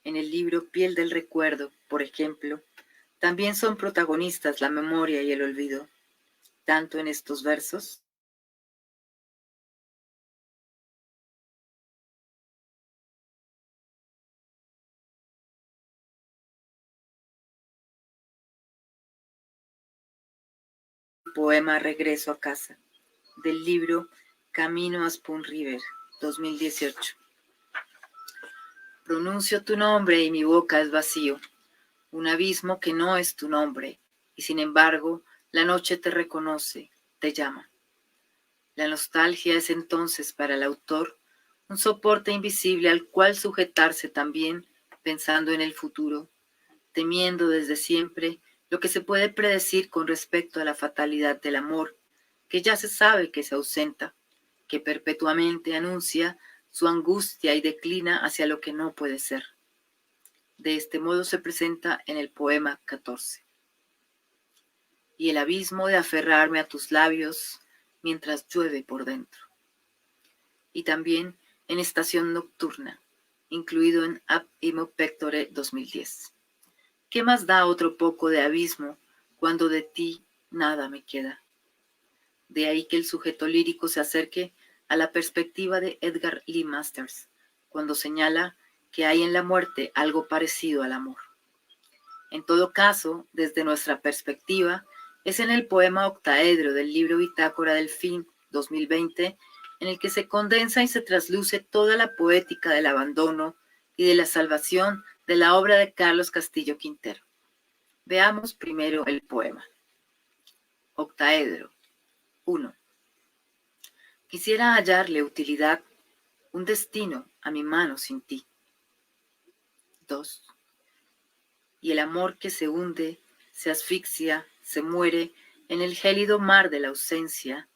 En el libro Piel del Recuerdo, por ejemplo, también son protagonistas la memoria y el olvido, tanto en estos versos poema Regreso a casa, del libro Camino a Spoon River, 2018. Pronuncio tu nombre y mi boca es vacío, un abismo que no es tu nombre, y sin embargo la noche te reconoce, te llama. La nostalgia es entonces para el autor un soporte invisible al cual sujetarse también pensando en el futuro, temiendo desde siempre lo que se puede predecir con respecto a la fatalidad del amor, que ya se sabe que se ausenta, que perpetuamente anuncia su angustia y declina hacia lo que no puede ser. De este modo se presenta en el poema 14. Y el abismo de aferrarme a tus labios mientras llueve por dentro. Y también en Estación Nocturna, incluido en Ab Imo Pectore 2010. ¿Qué más da otro poco de abismo cuando de ti nada me queda? De ahí que el sujeto lírico se acerque a la perspectiva de Edgar Lee Masters, cuando señala que hay en la muerte algo parecido al amor. En todo caso, desde nuestra perspectiva, es en el poema octaedro del libro Bitácora del Fin 2020 en el que se condensa y se trasluce toda la poética del abandono y de la salvación de la obra de Carlos Castillo Quintero. Veamos primero el poema. Octaedro. 1. Quisiera hallarle utilidad, un destino a mi mano sin ti. 2. Y el amor que se hunde, se asfixia, se muere en el gélido mar de la ausencia,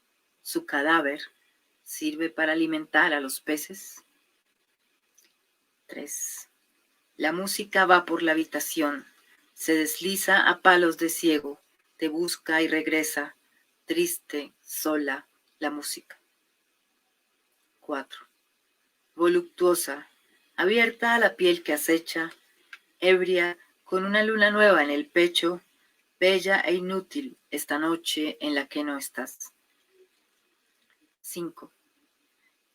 su cadáver sirve para alimentar a los peces. 3. La música va por la habitación, se desliza a palos de ciego, te busca y regresa, triste, sola, la música. 4. Voluptuosa, abierta a la piel que acecha, ebria, con una luna nueva en el pecho, bella e inútil esta noche en la que no estás. 5.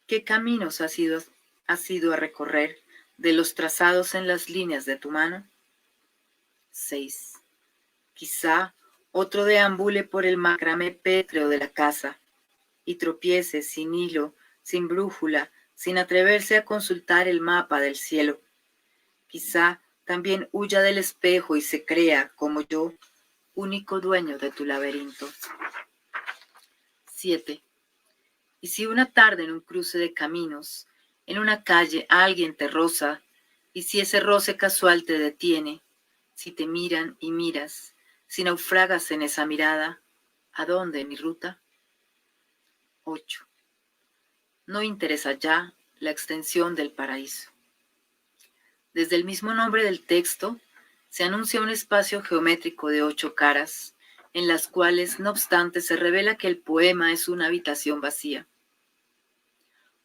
¿Qué caminos has ido a recorrer de los trazados en las líneas de tu mano. 6. Quizá otro deambule por el macramé pétreo de la casa y tropiece sin hilo, sin brújula, sin atreverse a consultar el mapa del cielo. Quizá también huya del espejo y se crea, como yo, único dueño de tu laberinto. 7. Y si una tarde en un cruce de caminos, en una calle alguien te roza, y si ese roce casual te detiene, si te miran y miras, si naufragas en esa mirada, ¿a dónde mi ruta? 8. No interesa ya la extensión del paraíso. Desde el mismo nombre del texto, se anuncia un espacio geométrico de 8 caras, en las cuales, no obstante, se revela que el poema es una habitación vacía,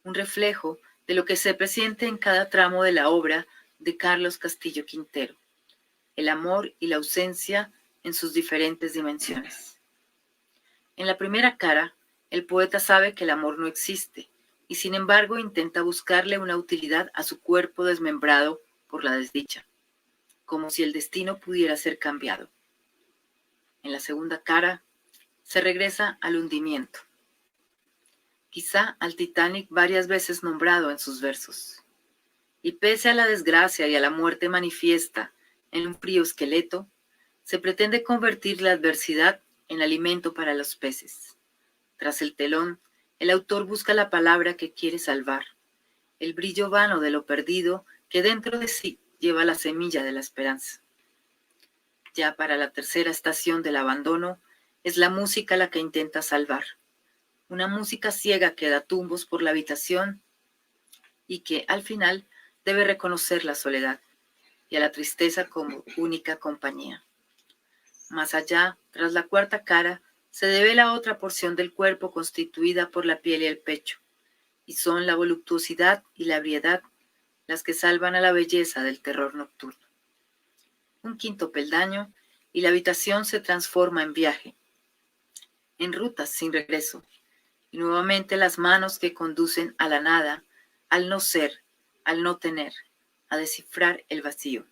un reflejo de lo que se presiente en cada tramo de la obra de Carlos Castillo Quintero, el amor y la ausencia en sus diferentes dimensiones. En la primera cara, el poeta sabe que el amor no existe, y sin embargo intenta buscarle una utilidad a su cuerpo desmembrado por la desdicha, como si el destino pudiera ser cambiado. En la segunda cara, se regresa al hundimiento, quizá al Titanic varias veces nombrado en sus versos. Y pese a la desgracia y a la muerte manifiesta en un frío esqueleto, se pretende convertir la adversidad en alimento para los peces. Tras el telón, el autor busca la palabra que quiere salvar, el brillo vano de lo perdido que dentro de sí lleva la semilla de la esperanza. Ya para la tercera estación del abandono, es la música la que intenta salvar. Una música ciega que da tumbos por la habitación y que, al final, debe reconocer la soledad y a la tristeza como única compañía. Más allá, tras la cuarta cara, se devela otra porción del cuerpo constituida por la piel y el pecho, y son la voluptuosidad y la ebriedad las que salvan a la belleza del terror nocturno. Un quinto peldaño y la habitación se transforma en viaje, en rutas sin regreso, y nuevamente las manos que conducen a la nada, al no ser, al no tener, a descifrar el vacío.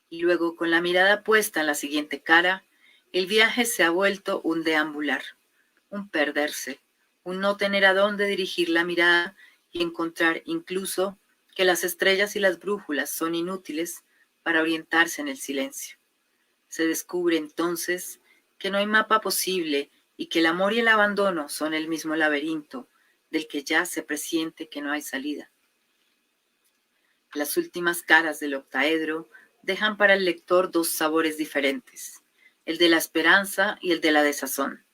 Y luego, con la mirada puesta en la siguiente cara, el viaje se ha vuelto un deambular, un perderse, un no tener a dónde dirigir la mirada y encontrar incluso que las estrellas y las brújulas son inútiles para orientarse en el silencio. Se descubre entonces que no hay mapa posible y que el amor y el abandono son el mismo laberinto del que ya se presiente que no hay salida. Las últimas caras del octaedro dejan para el lector dos sabores diferentes, el de la esperanza y el de la desazón.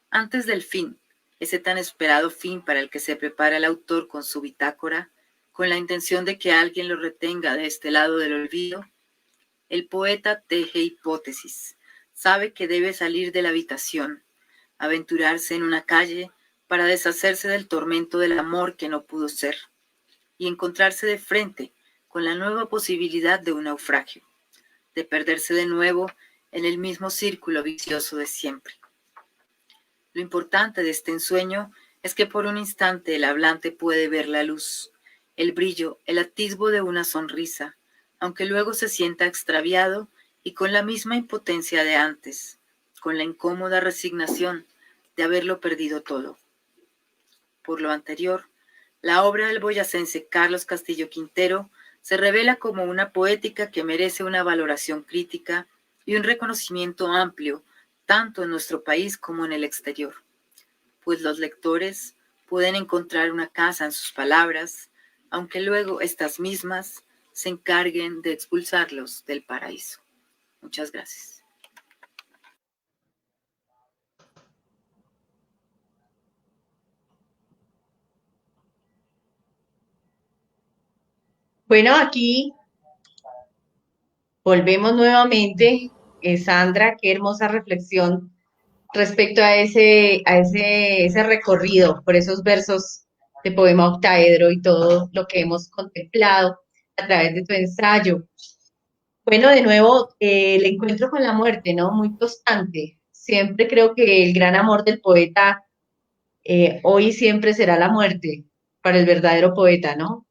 Antes del fin, ese tan esperado fin para el que se prepara el autor con su bitácora, con la intención de que alguien lo retenga de este lado del olvido, el poeta teje hipótesis, sabe que debe salir de la habitación, aventurarse en una calle para deshacerse del tormento del amor que no pudo ser, y encontrarse de frente con la nueva posibilidad de un naufragio, de perderse de nuevo en el mismo círculo vicioso de siempre. Lo importante de este ensueño es que por un instante el hablante puede ver la luz, el brillo, el atisbo de una sonrisa, aunque luego se sienta extraviado y con la misma impotencia de antes, con la incómoda resignación de haberlo perdido todo. Por lo anterior, la obra del boyacense Carlos Castillo Quintero se revela como una poética que merece una valoración crítica y un reconocimiento amplio, tanto en nuestro país como en el exterior, pues los lectores pueden encontrar una casa en sus palabras, aunque luego estas mismas se encarguen de expulsarlos del paraíso. Muchas gracias. Bueno, aquí volvemos nuevamente. Sandra, qué hermosa reflexión respecto a ese recorrido por esos versos de poema octaedro y todo lo que hemos contemplado a través de tu ensayo. Bueno, de nuevo, el encuentro con la muerte, ¿no? Muy constante. Siempre creo que el gran amor del poeta hoy siempre será la muerte para el verdadero poeta, ¿no?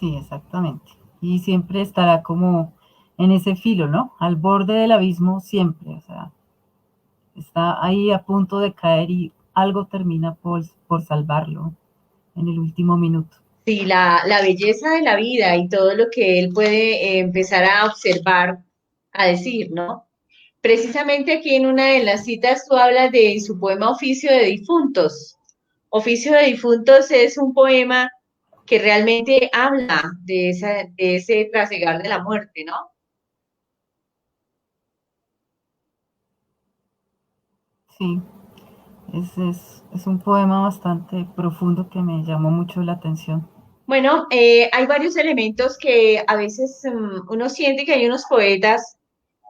Sí, exactamente. Y siempre estará como en ese filo, ¿no? Al borde del abismo siempre, o sea, está ahí a punto de caer y algo termina por salvarlo en el último minuto. Sí, la belleza de la vida y todo lo que él puede empezar a observar, a decir, ¿no? Precisamente aquí en una de las citas tú hablas de su poema Oficio de Difuntos. Oficio de Difuntos es un poema que realmente habla de ese trasegar de la muerte, ¿no? Sí, es un poema bastante profundo que me llamó mucho la atención. Bueno, hay varios elementos que a veces uno siente que hay unos poetas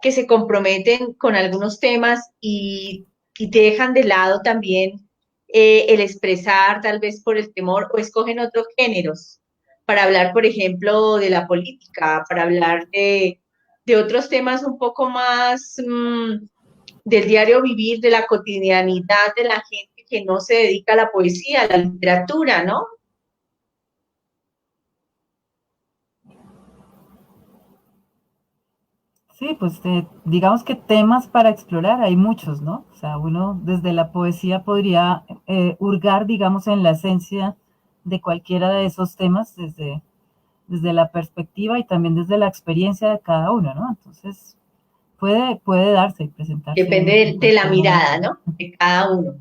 que se comprometen con algunos temas y te dejan de lado también el expresar, tal vez por el temor, o escogen otros géneros para hablar, por ejemplo, de la política, para hablar de otros temas un poco más del diario vivir, de la cotidianidad de la gente que no se dedica a la poesía, a la literatura, ¿no? Sí, pues digamos que temas para explorar hay muchos, ¿no? O sea, uno desde la poesía podría hurgar, digamos, en la esencia de cualquiera de esos temas desde la perspectiva y también desde la experiencia de cada uno, ¿no? Entonces, puede darse y presentarse Depende en de la cualquier momento. mirada, ¿no? De cada uno,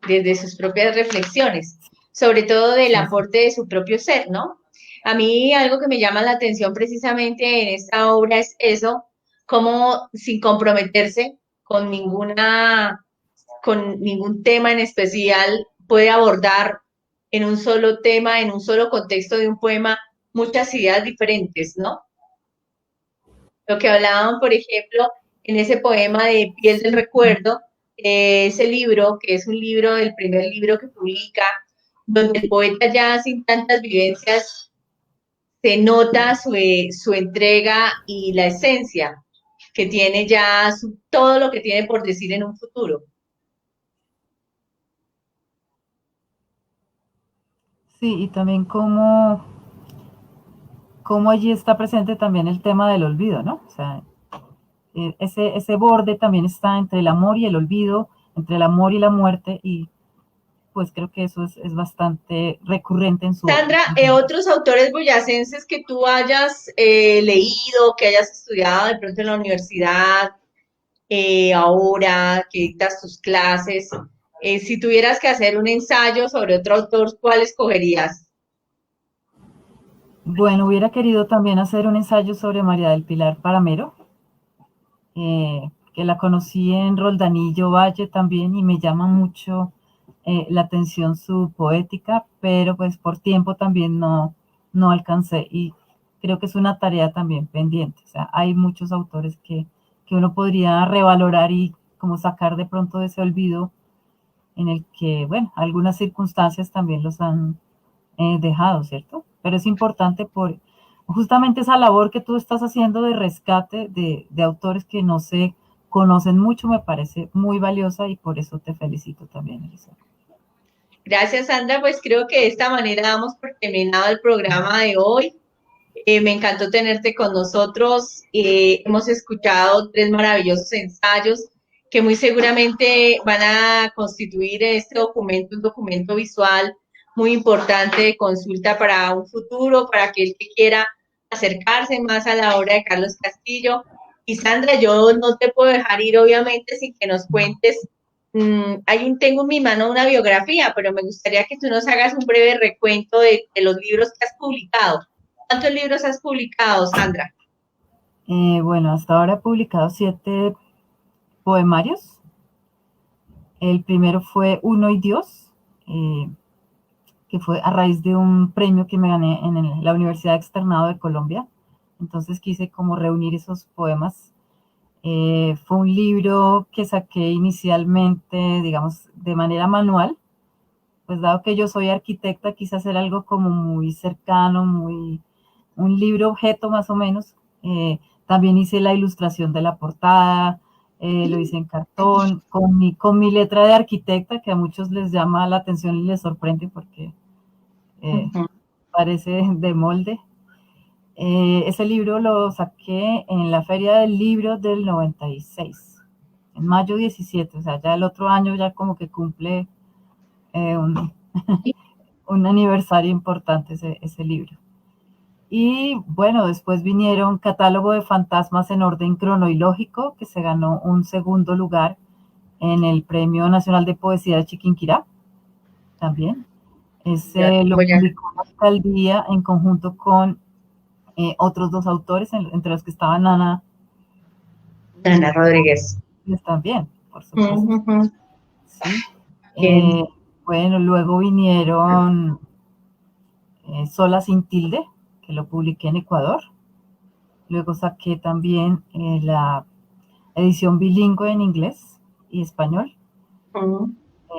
desde sus propias reflexiones, sobre todo del Sí, sí. aporte de su propio ser, ¿no? A mí algo que me llama la atención precisamente en esta obra es eso, cómo sin comprometerse con ningún tema en especial, puede abordar en un solo tema, en un solo contexto de un poema, muchas ideas diferentes, ¿no? Lo que hablaban, por ejemplo, en ese poema de Piel del Sí, Recuerdo, ese libro, que es un libro, el primer libro que publica, donde el poeta ya sin tantas vivencias se nota su entrega y la esencia que tiene ya todo lo que tiene por decir en un futuro. sí, y también cómo allí está presente también el tema del olvido, ¿no? O sea, ese borde también está entre el amor y el olvido, entre el amor y la muerte, y pues creo que eso es bastante recurrente en su obra Sandra, también. otros autores boyacenses que tú hayas leído, que hayas estudiado de pronto en la universidad, ahora que dictas tus clases, si tuvieras que hacer un ensayo sobre otro autor, ¿cuál escogerías? Bueno, hubiera querido también hacer un ensayo sobre María del Pilar Paramero, que la conocí en Roldanillo Valle también y me llama mucho la atención su poética, pero pues por tiempo también no alcancé y creo que es una tarea también pendiente. O sea, hay muchos autores que uno podría revalorar y como sacar de pronto de ese olvido en el que, bueno, algunas circunstancias también los han dejado, ¿cierto? Pero es importante por justamente esa labor que tú estás haciendo de rescate de autores que no se conocen mucho, me parece muy valiosa y por eso te felicito también, Elisa. Gracias, Sandra. Pues creo que de esta manera damos por terminado el programa de hoy. Me encantó tenerte con nosotros. Hemos escuchado 3 maravillosos ensayos que muy seguramente van a constituir este documento, un documento visual muy importante de consulta para un futuro, para aquel que quiera acercarse más a la obra de Carlos Castillo. Y Sandra, yo no te puedo dejar ir, obviamente, sin que nos cuentes. Tengo en mi mano una biografía, pero me gustaría que tú nos hagas un breve recuento de los libros que has publicado. ¿Cuántos libros has publicado, Sandra? Bueno, hasta ahora he publicado 7 poemarios. El primero fue Uno y Dios, que fue a raíz de un premio que me gané en la Universidad Externado de Colombia. Entonces quise como reunir esos poemas. Fue un libro que saqué inicialmente, digamos, de manera manual, pues dado que yo soy arquitecta, quise hacer algo como muy cercano, un libro objeto más o menos. También hice la ilustración de la portada, lo hice en cartón, con mi letra de arquitecta, que a muchos les llama la atención y les sorprende porque Uh -huh. parece de molde. Ese libro lo saqué en la Feria del Libro del 96, en mayo 17, o sea, ya el otro año ya como que cumple un, un aniversario importante ese libro. Y bueno, después vinieron Catálogo de Fantasmas en Orden Cronológico, que se ganó un segundo lugar en el Premio Nacional de Poesía de Chiquinquirá, también. Ese lo publicó la alcaldía en conjunto con otros 2 autores, entre los que estaba Nana Rodríguez. También, por supuesto. Sí. Bien. Bueno, luego vinieron Sola sin tilde, que lo publiqué en Ecuador. Luego saqué también la edición bilingüe en inglés y español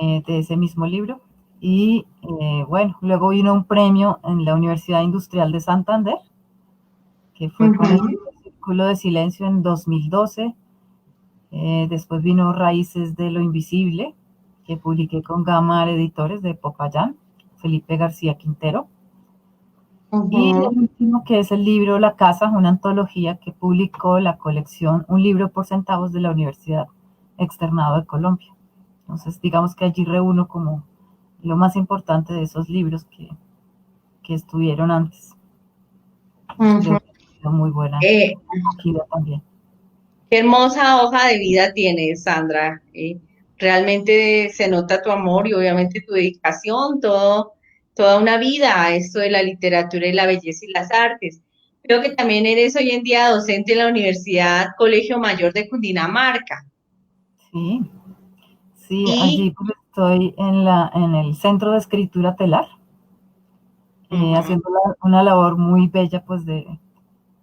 de ese mismo libro. Y bueno, luego vino un premio en la Universidad Industrial de Santander, que fue con el Círculo de Silencio en 2012. Después vino Raíces de lo Invisible, que publiqué con Gamar Editores de Popayán, Felipe García Quintero. Y el último, que es el libro La Casa, una antología que publicó la colección Un Libro por Centavos de la Universidad Externado de Colombia. Entonces, digamos que allí reúno como lo más importante de esos libros que estuvieron antes. Creo que ha sido muy buena acogida también. Qué hermosa hoja de vida tienes, Sandra. Realmente se nota tu amor y obviamente tu dedicación, toda una vida a esto de la literatura y la belleza y las artes. Creo que también eres hoy en día docente en la Universidad Colegio Mayor de Cundinamarca. Sí, allí pues estoy en el Centro de Escritura Telar, haciendo una labor muy bella pues de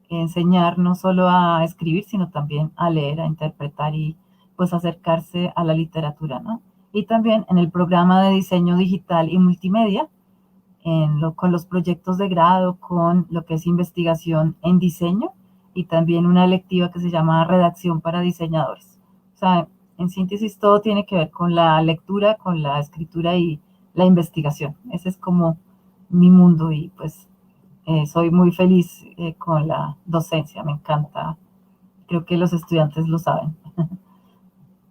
enseñar no solo a escribir, sino también a leer, a interpretar y pues acercarse a la literatura, ¿no? Y también en el programa de diseño digital y multimedia, con los proyectos de grado, con lo que es investigación en diseño y también una electiva que se llama redacción para diseñadores. O sea, en síntesis todo tiene que ver con la lectura, con la escritura y la investigación. Ese es como mi mundo y pues soy muy feliz con la docencia, me encanta. Creo que los estudiantes lo saben.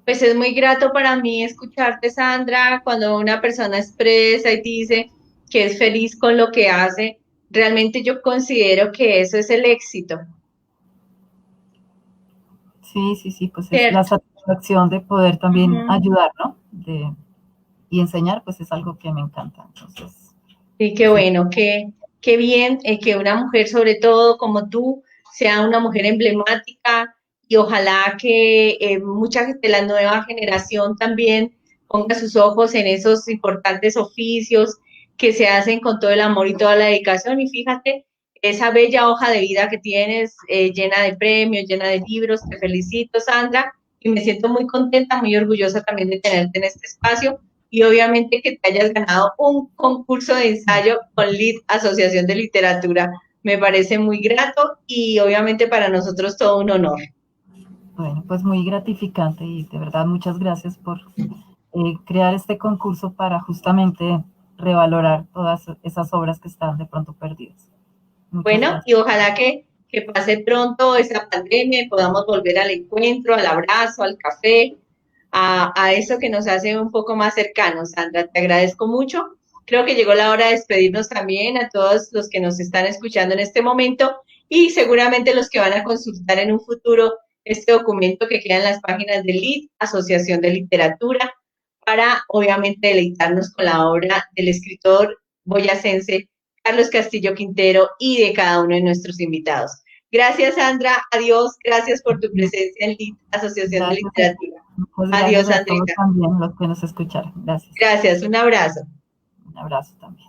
Pues es muy grato para mí escucharte, Sandra, cuando una persona expresa y dice que es feliz con lo que hace. Realmente yo considero que eso es el éxito. Sí, pues es la satisfacción de poder también ayudar, ¿no? Y enseñar, pues es algo que me encanta. Entonces, sí, qué bueno, qué bien que una mujer, sobre todo como tú, sea una mujer emblemática y ojalá que mucha de la nueva generación también ponga sus ojos en esos importantes oficios que se hacen con todo el amor y toda la dedicación. Y fíjate, esa bella hoja de vida que tienes, llena de premios, llena de libros. Te felicito, Sandra, y me siento muy contenta, muy orgullosa también de tenerte en este espacio. Y obviamente que te hayas ganado un concurso de ensayo con LIT, Asociación de Literatura. Me parece muy grato y obviamente para nosotros todo un honor. Bueno, pues muy gratificante y de verdad muchas gracias por crear este concurso para justamente revalorar todas esas obras que están de pronto perdidas. Muchas gracias. Y ojalá que pase pronto esa pandemia y podamos volver al encuentro, al abrazo, al café, a eso que nos hace un poco más cercanos. Sandra, te agradezco mucho. Creo que llegó la hora de despedirnos también a todos los que nos están escuchando en este momento y seguramente los que van a consultar en un futuro este documento que queda en las páginas de LIT, Asociación de Literatura, para obviamente deleitarnos con la obra del escritor boyacense Carlos Castillo Quintero y de cada uno de nuestros invitados. Gracias, Sandra. Adiós. Gracias por tu presencia en LIT, Asociación de Literatura. Adiós, Andrea. También los que nos escucharon. Gracias. Gracias. Un abrazo. Un abrazo también.